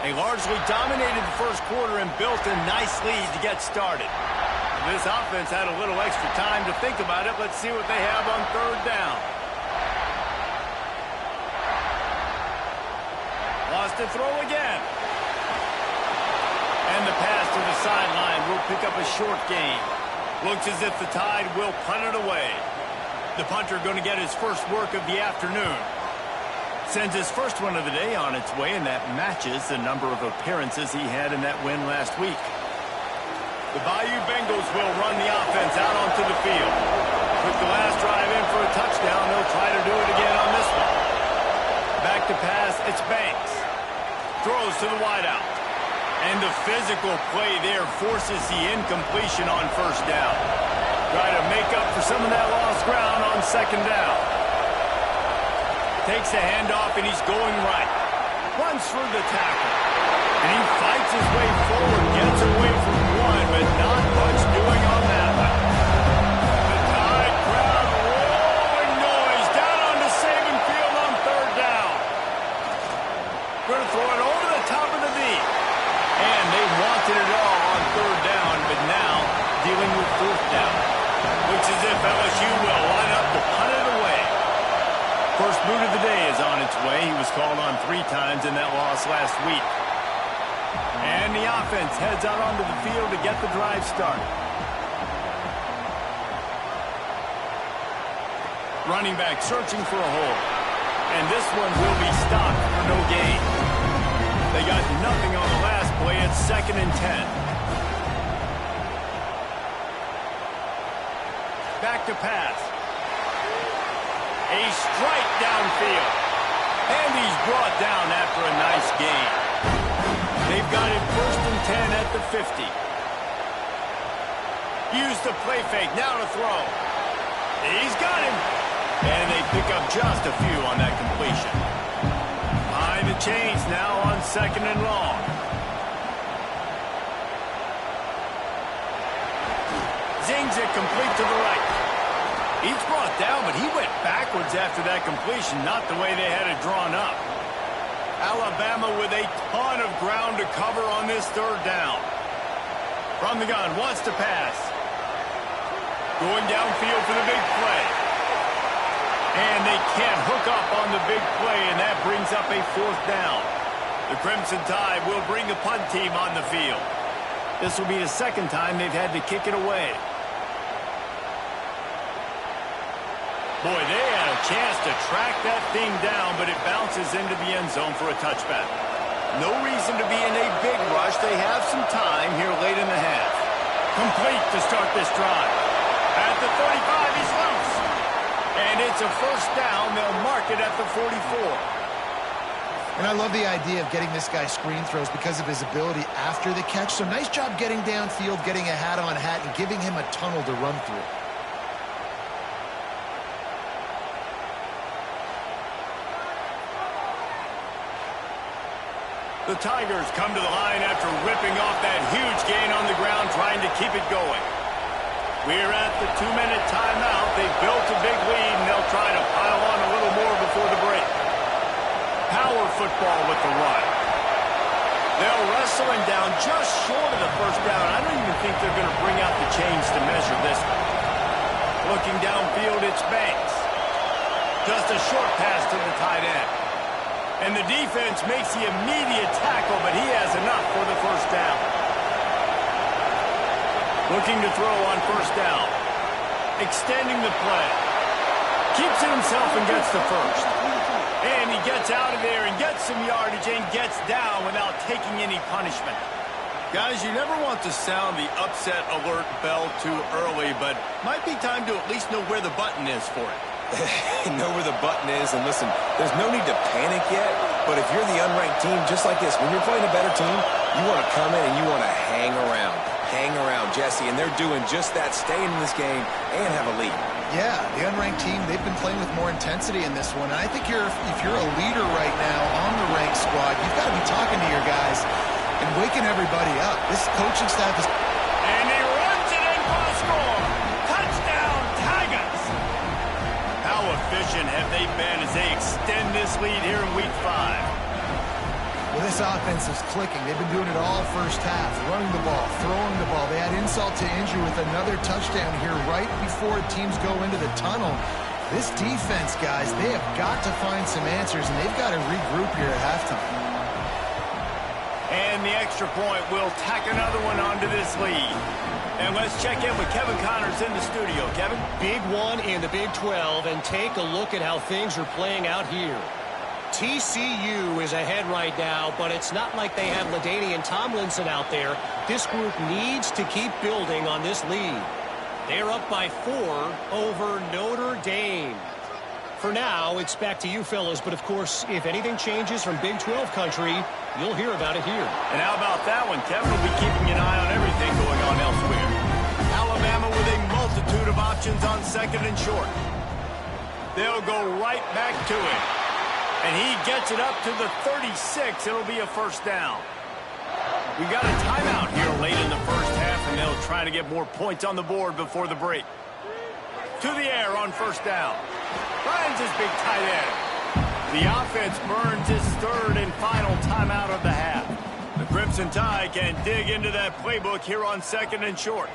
They largely dominated the first quarter and built a nice lead to get started. This offense had a little extra time to think about it. Let's see what they have on 3rd down. Lost to throw again. And the pass to the sideline will pick up a short gain. Looks as if the Tide will punt it away. The punter going to get his first work of the afternoon. Sends his first one of the day on its way, and that matches the number of appearances he had in that win last week. The Bayou Bengals will run the offense out onto the field. Took the last drive in for a touchdown. They'll try to do it again on this one. Back to to pass, it's Banks. Throws to the wideout. And the physical play there forces the incompletion on first down. Try to make up for some of that lost ground on second down. Takes the handoff, and he's going right. Runs through the tackle. And he fights his way forward, gets away from one, but not much doing on that one. The Tide crowd rolling noise down onto Saban Field on third down. Going to throw it over the top of the knee. And they wanted it all on third down, but now dealing with fourth down. Looks as if LSU will line up to punt it away. First boot of the day is on its way. He was called on 3 times in that loss last week. And the offense heads out onto the field to get the drive started. Running back searching for a hole. And this one will be stopped for no gain. They got nothing on the last play. It's 2nd and 10. Back to pass. A strike downfield. And he's brought down after a nice gain. They've got it 1st and 10 at the 50. Use the play fake. Now to throw. He's got him. And they pick up just a few on that completion. Behind the chains now on 2nd and long. Zings it complete to the right. He's brought down, but he went backwards after that completion, not the way they had it drawn up. Alabama with a ton of ground to cover on this third down. From the gun, wants to pass. Going downfield for the big play. And they can't hook up on the big play, and that brings up a 4th down. The Crimson Tide will bring the punt team on the field. This will be the 2nd time they've had to kick it away. Boy, they had a chance to track that thing down, but it bounces into the end zone for a touchback. No reason to be in a big rush. They have some time here late in the half. Complete to start this drive. At the 35, he's loose. And it's a 1st down. They'll mark it at the 44. And I love the idea of getting this guy screen throws because of his ability after the catch. So nice job getting downfield, getting a hat-on-hat, and giving him a tunnel to run through. The Tigers come to the line after ripping off that huge gain on the ground, trying to keep it going. We're at the 2-minute timeout. They've built a big lead, and they'll try to pile on a little more before the break. Power football with the run. They'll wrestle him down just short of the 1st down. I don't even think they're going to bring out the chains to measure this one. Looking downfield, it's Banks. Just a short pass to the tight end. And the defense makes the immediate tackle, but he has enough for the 1st down. Looking to throw on 1st down. Extending the play. Keeps it himself and gets the 1st. And he gets out of there and gets some yardage and gets down without taking any punishment. Guys, you never want to sound the upset alert bell too early, but might be time to at least know where the button is for it. Know where the button is, and listen, there's no need to panic yet, but if you're the unranked team, just like this, when you're playing a better team, you want to come in and you want to hang around, Jesse, and they're doing just that, staying in this game and have a lead. Yeah, the unranked team, they've been playing with more intensity in this one, and I think if you're a leader right now on the ranked squad, you've got to be talking to your guys and waking everybody up. This coaching staff is... And he runs it in for a score. Touchdown, Tigers! How efficient have they been as they extend this lead here in Week 5? Well, this offense is clicking. They've been doing it all first half, running the ball, throwing the ball. They had insult to injury with another touchdown here right before teams go into the tunnel. This defense, guys, they have got to find some answers, and they've got to regroup here at halftime. And the extra point will tack another one onto this lead. And let's check in with Kevin Connors in the studio. Kevin? Big one in the Big 12, and take a look at how things are playing out here. TCU is ahead right now, but it's not like they have LaDainian Tomlinson out there. This group needs to keep building on this lead. They're up by 4 over Notre Dame. For now, it's back to you fellas, but of course, if anything changes from Big 12 country, you'll hear about it here. And how about that one? Kevin will be keeping an eye on everything going on elsewhere. Alabama with a multitude of options on second and short. They'll go right back to it. And he gets it up to the 36. It'll be a first down. We got a timeout here late in the first half, and they'll try to get more points on the board before the break. To the air on first down. Finds his big tight end. The offense burns his third and final timeout of the half. The Crimson Tide can dig into that playbook here on second and short.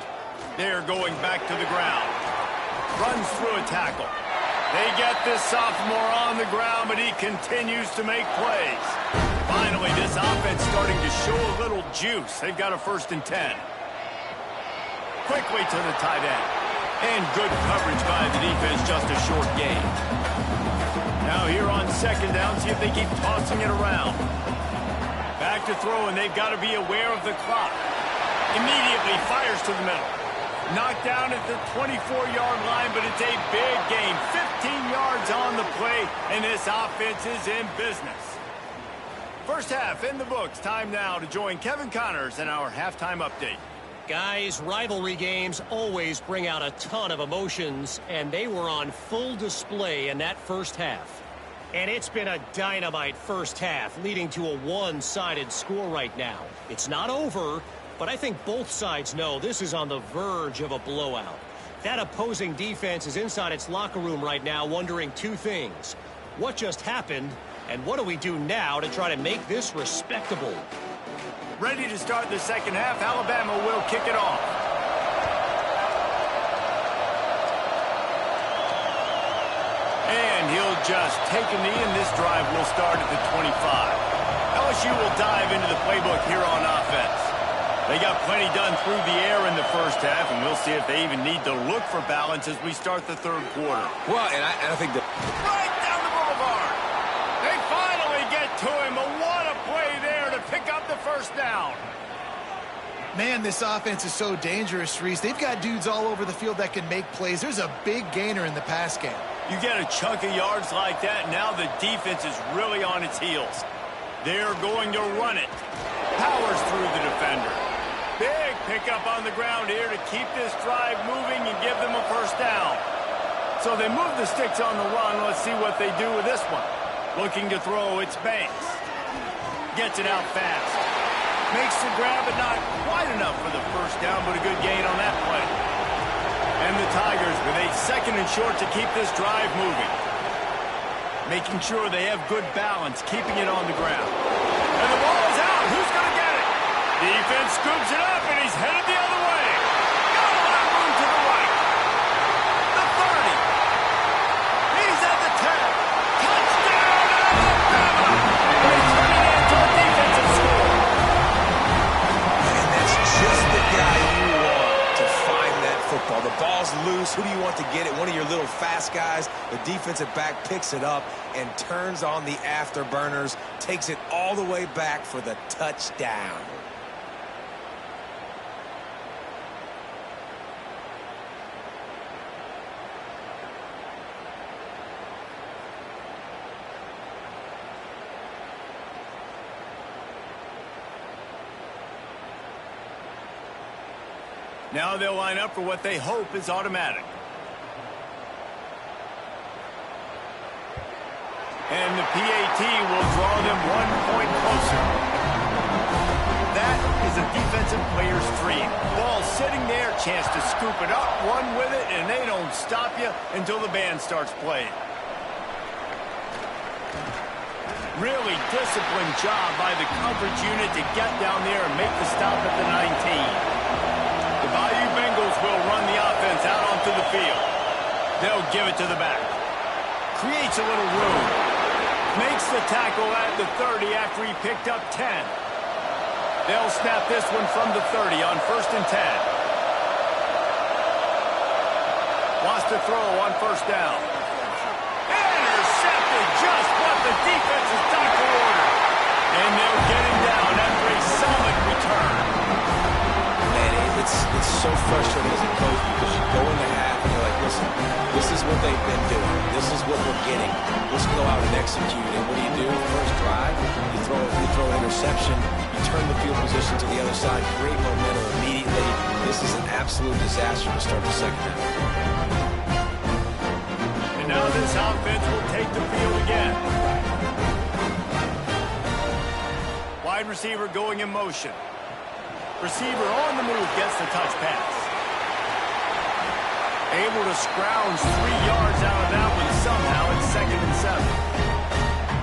They're going back to the ground. Runs through a tackle. They get this sophomore on the ground, but he continues to make plays. Finally, this offense starting to show a little juice. They've got a 1st and 10. Quickly to the tight end. And good coverage by the defense, just a short gain. Now here on second down, see if they keep tossing it around. Back to throw, and they've got to be aware of the clock. Immediately fires to the middle. Knocked down at the 24-yard line, but it's a big gain. 15 yards on the play, and this offense is in business. First half in the books. Time now to join Kevin Connors in our halftime update. Guys, rivalry games always bring out a ton of emotions, and they were on full display in that first half. And it's been a dynamite first half, leading to a one-sided score right now. It's not over, but I think both sides know this is on the verge of a blowout. That opposing defense is inside its locker room right now wondering two things. What just happened, and what do we do now to try to make this respectable? Ready to start the second half. Alabama will kick it off. And he'll just take a knee, and this drive will start at the 25. LSU will dive into the playbook here on offense. They got plenty done through the air in the first half, and we'll see if they even need to look for balance as we start the third quarter. Well, and I think that... Right down the boulevard. They finally get to him, but what a play there to pick up the first down. Man, this offense is so dangerous, Reese. They've got dudes all over the field that can make plays. There's a big gainer in the pass game. You get a chunk of yards like that, now the defense is really on its heels. They're going to run it. Powers through the defender. Big pickup on the ground here to keep this drive moving and give them a first down. So they move the sticks on the run. Let's see what they do with this one. Looking to throw, it's Banks. Gets it out fast. Makes the grab, but not quite enough for the first down, but a good gain on that play. And the Tigers with a 2nd and short to keep this drive moving. Making sure they have good balance, keeping it on the ground. And the ball is out. Who's going to get it? Defense scoops it up, and he's headed the other way. Got a lot of room to the right. The 30. He's at the 10. Touchdown, Alabama! Returning in to a defensive score. And that's just the guy you want to find that football. The ball's loose. Who do you want to get it? One of your little fast guys. The defensive back picks it up and turns on the afterburners, takes it all the way back for the touchdown. Now they'll line up for what they hope is automatic. And the PAT will draw them 1 point closer. That is a defensive player's dream. Ball sitting there, chance to scoop it up, run with it, and they don't stop you until the band starts playing. Really disciplined job by the coverage unit to get down there and make the stop at the 19. The Bayou Bengals will run the offense out onto the field. They'll give it to the back. Creates a little room. Makes the tackle at the 30 after he picked up 10. They'll snap this one from the 30 on 1st and 10. Wants to throw on first down. Intercepted, just what the defense has done for order. And they'll get him down after a solid return. It's so frustrating as a coach because you go in the half and you're like, listen, this is what they've been doing. This is what we're getting. Let's go out and execute. And what do? First drive, you throw an interception, you turn the field position to the other side, great momentum immediately. This is an absolute disaster to start the second half. And now this offense will take the field again. Wide receiver going in motion. Receiver on the move gets the touch pass. Able to scrounge 3 yards out of that one somehow. It's 2nd and 7.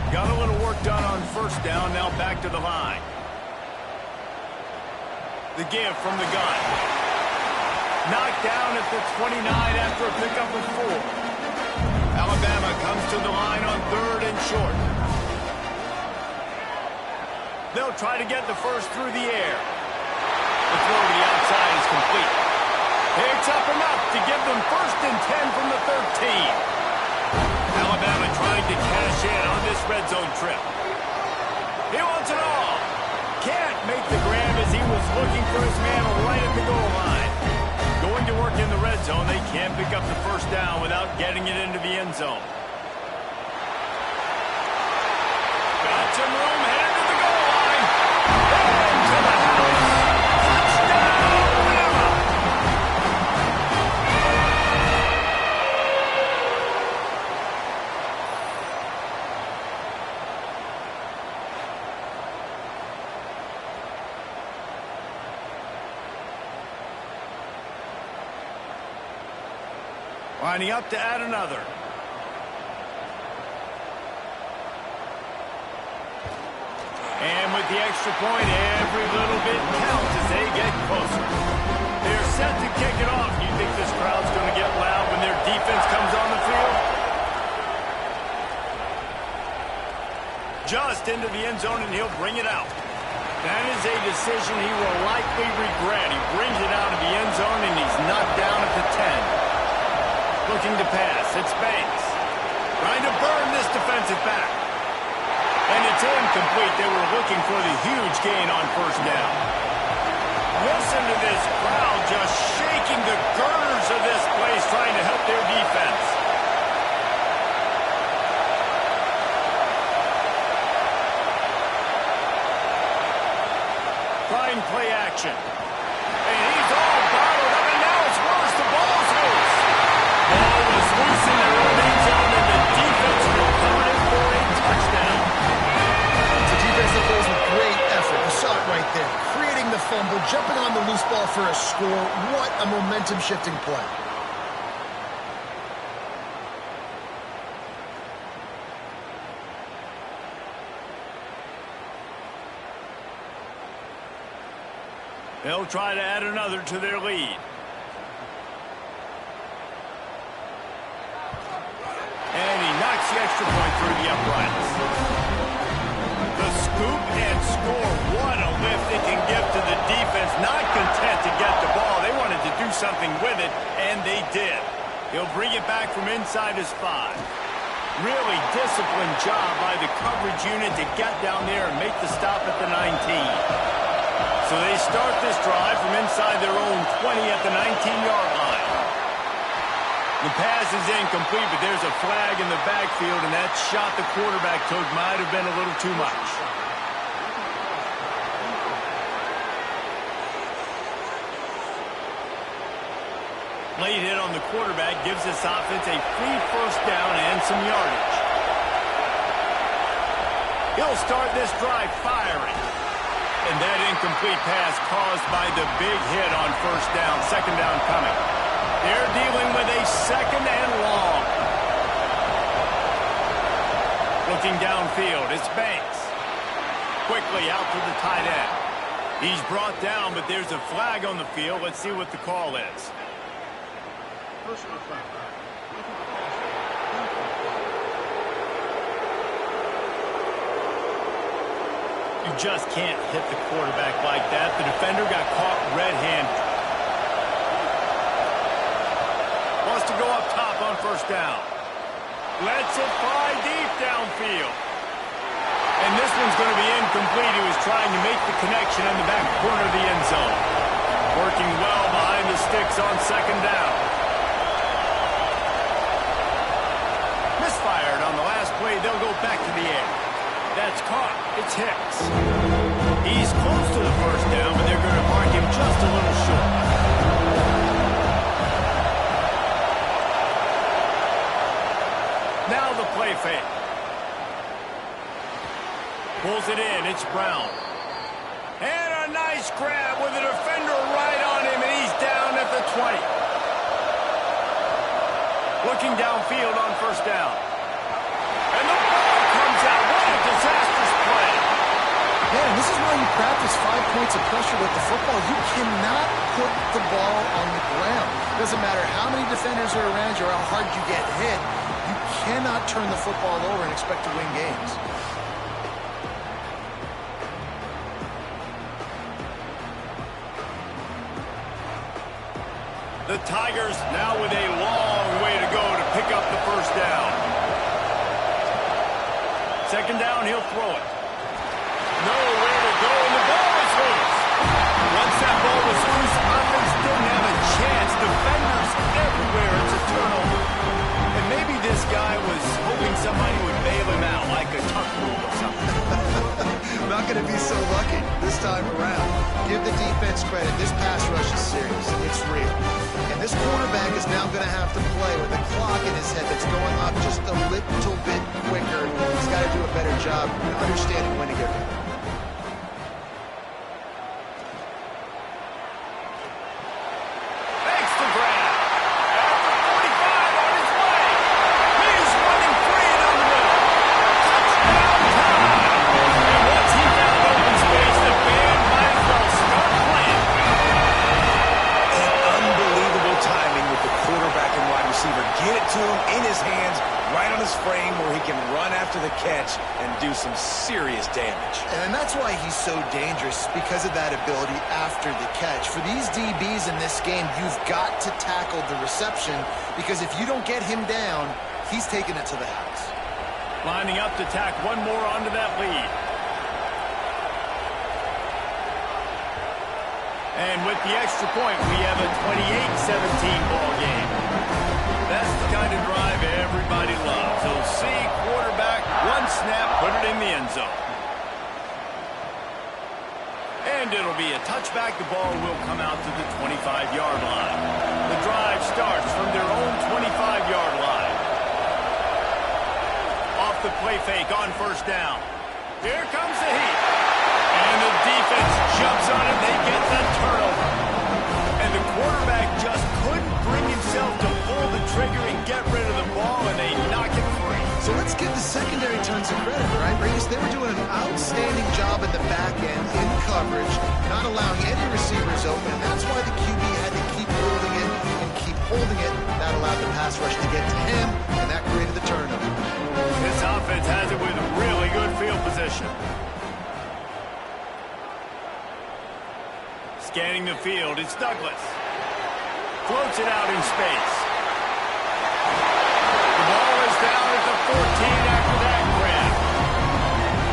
Got a little work done on first down. Now back to the line. The give from the gun. Knocked down at the 29 after a pickup of 4. Alabama comes to the line on 3rd and short. They'll try to get the first through the air. The throw to the outside is complete. Picks up enough to give them 1st and 10 from the 13. Alabama trying to cash in on this red zone trip. He wants it all. Can't make the grab as he was looking for his man right at the goal line. Going to work in the red zone. They can't pick up the first down without getting it into the end zone. Got some room headed to the goal line. And to the house. Touchdown, Bama. Lining up to add another. And with the extra point, every little bit counts as they get closer. They're set to kick it off. You think this crowd's going to get loud when their defense comes on the field? Just into the end zone, and he'll bring it out. That is a decision he will likely regret. He brings it out of the end zone, and he's knocked down at the 10. Looking to pass. It's Banks. Trying to burn this defensive back. And it's incomplete. They were looking for the huge gain on first down. Listen to this crowd just shaking the girders of this place, trying to help their defense. Trying play action. And he's all bottled up, and now it's worse. The ball's loose. Ball was loose in their own end zone, and the defense recovered it for a touchdown. It's a defense that plays with great effort. You saw it right there. Creating the fumble, jumping on the loose ball for a score. What a momentum-shifting play. They'll try to add another to their lead. And he knocks the extra point through the uprights. The scoop and score. What a lift it can give to the defense. Not content to get the ball. They wanted to do something with it, and they did. He'll bring it back from inside his 5. Really disciplined job by the coverage unit to get down there and make the stop at the 19. So they start this drive from inside their own 20 at the 19-yard line. The pass is incomplete, but there's a flag in the backfield, and that shot the quarterback took might have been a little too much. Late hit on the quarterback gives this offense a free first down and some yardage. He'll start this drive firing. And that incomplete pass caused by the big hit on first down. Second down coming. They're dealing with a second and long. Looking downfield, it's Banks. Quickly out to the tight end. He's brought down, but there's a flag on the field. Let's see what the call is. Personal flag. You just can't hit the quarterback like that. The defender got caught red-handed. Wants to go up top on first down. Lets it fly deep downfield. And this one's going to be incomplete. He was trying to make the connection in the back corner of the end zone. Working well behind the sticks on second down. Misfired play, they'll go back to the air. That's caught. It's Hicks. He's close to the first down, but they're going to mark him just a little short. Now the play fake. Pulls it in. It's Brown. And a nice grab with a defender right on him, and he's down at the 20. Looking downfield on first down. And the ball comes out. What a disastrous play. Yeah, and this is why you practice 5 points of pressure with the football. You cannot put the ball on the ground. Doesn't matter how many defenders are around you or how hard you get hit. You cannot turn the football over and expect to win games. The Tigers now with a long way to go to pick up the first down. Second down, he'll throw it. Nowhere to go, and the ball is loose. Once that ball was loose, offense didn't have a chance. Defenders everywhere. It's a turnover. And maybe this guy was hoping somebody would bail him out, like a tuck rule or something. Not going to be so lucky this time around. Give the defense credit. This pass rush is serious. It's real. And this quarterback is now going to have to play with a clock in his head that's going up just a little bit quicker. He's got to do a better job understanding when to get rid of it. Makes the grab. After 45 on his way. He's running free down the middle. Touchdown time. And once he found open space, the band might as well start playing. Unbelievable timing with the quarterback and wide receiver. Get it to him in his hands, right on his frame where he can run after the catch and do some serious damage. And that's why he's so dangerous, because of that ability after the catch. For these DBs in this game, you've got to tackle the reception, because if you don't get him down, he's taking it to the house. Lining up to tack one more onto that lead. And with the extra point, we have a 28-17 ball game. That's the kind of drive everybody loves. He'll see quarterback, one snap, put it in the end zone. And it'll be a touchback. The ball will come out to the 25-yard line. The drive starts from their own 25-yard line. Off the play fake on first down. Here comes the heat. And the defense jumps on it. They get the turnover. And the quarterback just couldn't bring himself to pull the trigger and get rid of the ball, and they knock it free. So let's give the secondary tons of credit, right, Reyes? They were doing an outstanding job in the back end, in coverage, not allowing any receivers open, and that's why the QB had to keep holding it and keep holding it. That allowed the pass rush to get to him, and that created the turnover. This offense has it with really good field position. Scanning the field, it's Douglas. Floats it out in space. The ball is down at the 14 after that grab.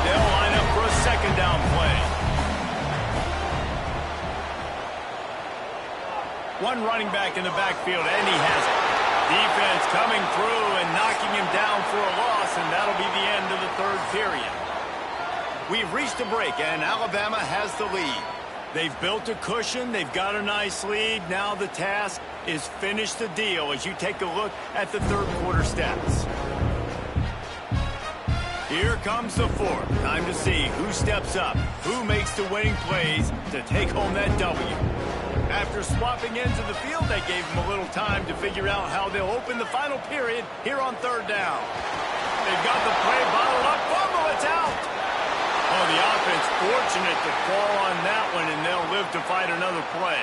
They'll line up for a second down play. One running back in the backfield, and he has it. Defense coming through and knocking him down for a loss, and that'll be the end of the third period. We've reached a break, and Alabama has the lead. They've built a cushion. They've got a nice lead. Now the task is finish the deal as you take a look at the third quarter stats. Here comes the fourth. Time to see who steps up, who makes the winning plays to take home that W. After swapping ends of the field, they gave them a little time to figure out how they'll open the final period here on third down. They've got the play bottled up. Fumble, it's out. Oh, the offense fortunate to fall on that one, and they'll live to fight another play.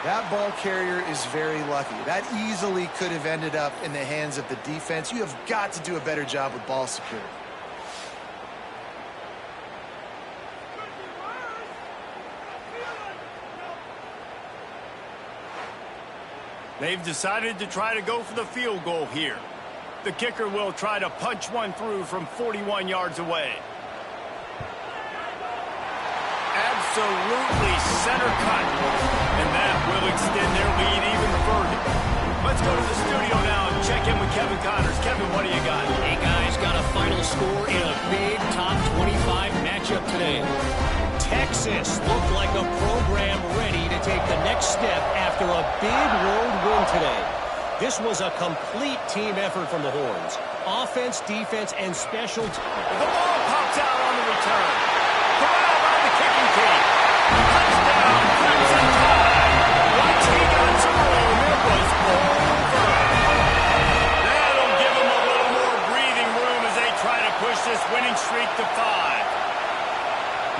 That ball carrier is very lucky. That easily could have ended up in the hands of the defense. You have got to do a better job with ball security. They've decided to try to go for the field goal here. The kicker will try to punch one through from 41 yards away. Absolutely center cut. And that will extend their lead even further. Let's go to the studio now and check in with Kevin Connors. Kevin, what do you got? Hey, guys, got a final score in a big top 25 matchup today. Texas looked like a program ready to take the next step after a big road win today. This was a complete team effort from the Horns. Offense, defense, and special teams. The ball pops out on the return. Corralled by the kicking team. Touchdown, Crimson Tide. Once he got some room, it was over. That'll give them a little more breathing room as they try to push this winning streak to 5.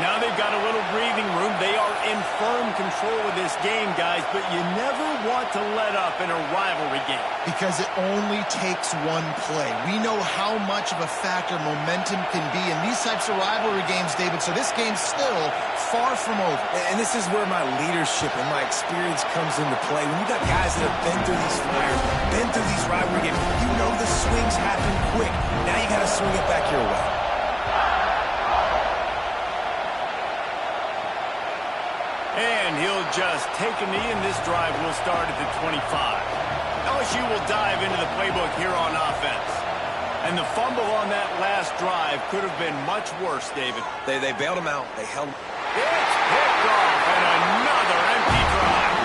Now they've got a little breathing room. They are in firm control of this game, guys, but you never want to let up in a rivalry game. Because it only takes one play. We know how much of a factor momentum can be in these types of rivalry games, David, so this game's still far from over. And this is where my leadership and my experience comes into play. When you got guys that have been through these fires, been through these rivalry games, you know the swings happen quick. Now you got to swing it back your way. And he'll just take a knee, and this drive will start at the 25. LSU will dive into the playbook here on offense. And the fumble on that last drive could have been much worse, David. They bailed him out. They held him. It's picked off, and another empty drive.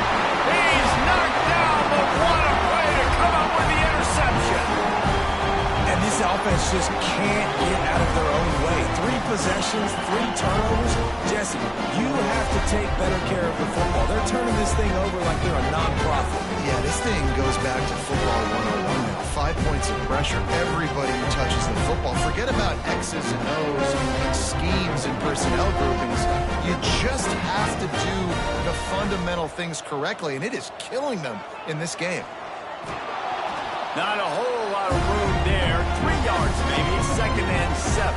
He's knocked down, but what a play to come up with the interception. And this offense just can't get out of their own way. 3 possessions, 3 turnovers. Jesse, you have to take better care of the football. They're turning this thing over like they're a non-profit. Yeah, this thing goes back to football 101 now. 5 points of pressure. Everybody who touches the football. Forget about X's and O's and schemes and personnel groupings. You just have to do the fundamental things correctly, and it is killing them in this game. Not a whole lot of room there. 3 yards maybe, 2nd and 7.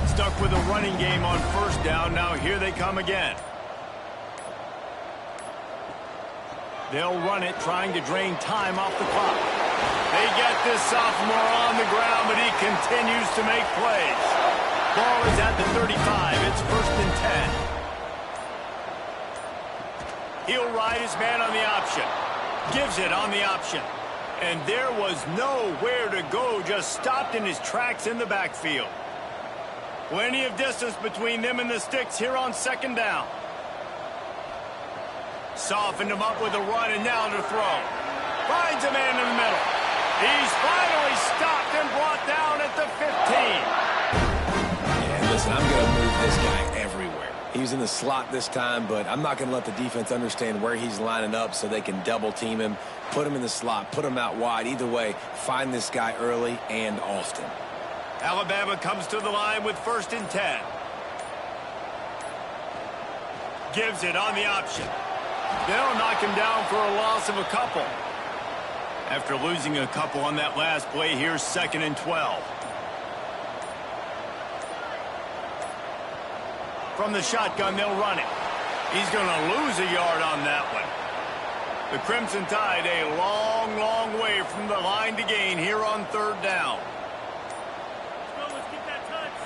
Stuck with a running game on 1st down. Now here they come again. They'll run it, trying to drain time off the clock. They get this sophomore on the ground, but he continues to make plays. Ball is at the 35. It's 1st and 10. He'll ride his man on the option. Gives it on the option. And there was nowhere to go, just stopped in his tracks in the backfield. Plenty of distance between them and the sticks here on 2nd down. Softened him up with a run, and now to throw. Finds a man in the middle. He's finally stopped and brought down at the 15. And listen, I'm going to move this guy everywhere. He's in the slot this time, but I'm not going to let the defense understand where he's lining up so they can double team him, put him in the slot, put him out wide. Either way, find this guy early and often. Alabama comes to the line with 1st and 10. Gives it on the option. They'll knock him down for a loss of a couple. After losing a couple on that last play, here's 2nd and 12. From the shotgun, they'll run it. He's going to lose a yard on that one. The Crimson Tide a long, long way from the line to gain here on 3rd down. Let's get that touch.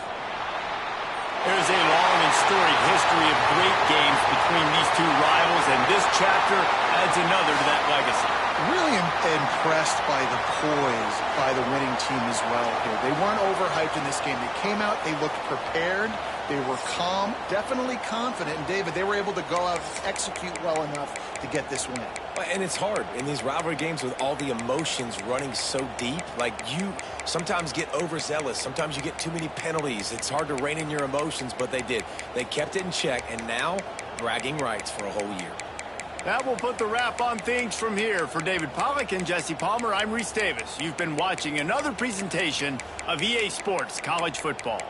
There's a long and storied history of great games between these two rivals, and this chapter adds another to that legacy. Really impressed by the poise by the winning team as well here. They weren't overhyped in this game. They came out, they looked prepared, they were calm, definitely confident. And David, they were able to go out and execute well enough to get this win. And it's hard in these rivalry games with all the emotions running so deep. Like, you sometimes get overzealous. Sometimes you get too many penalties. It's hard to rein in your emotions, but they did. They kept it in check, and now bragging rights for a whole year. That will put the wrap on things from here. For David Pollack and Jesse Palmer, I'm Reese Davis. You've been watching another presentation of EA Sports College Football.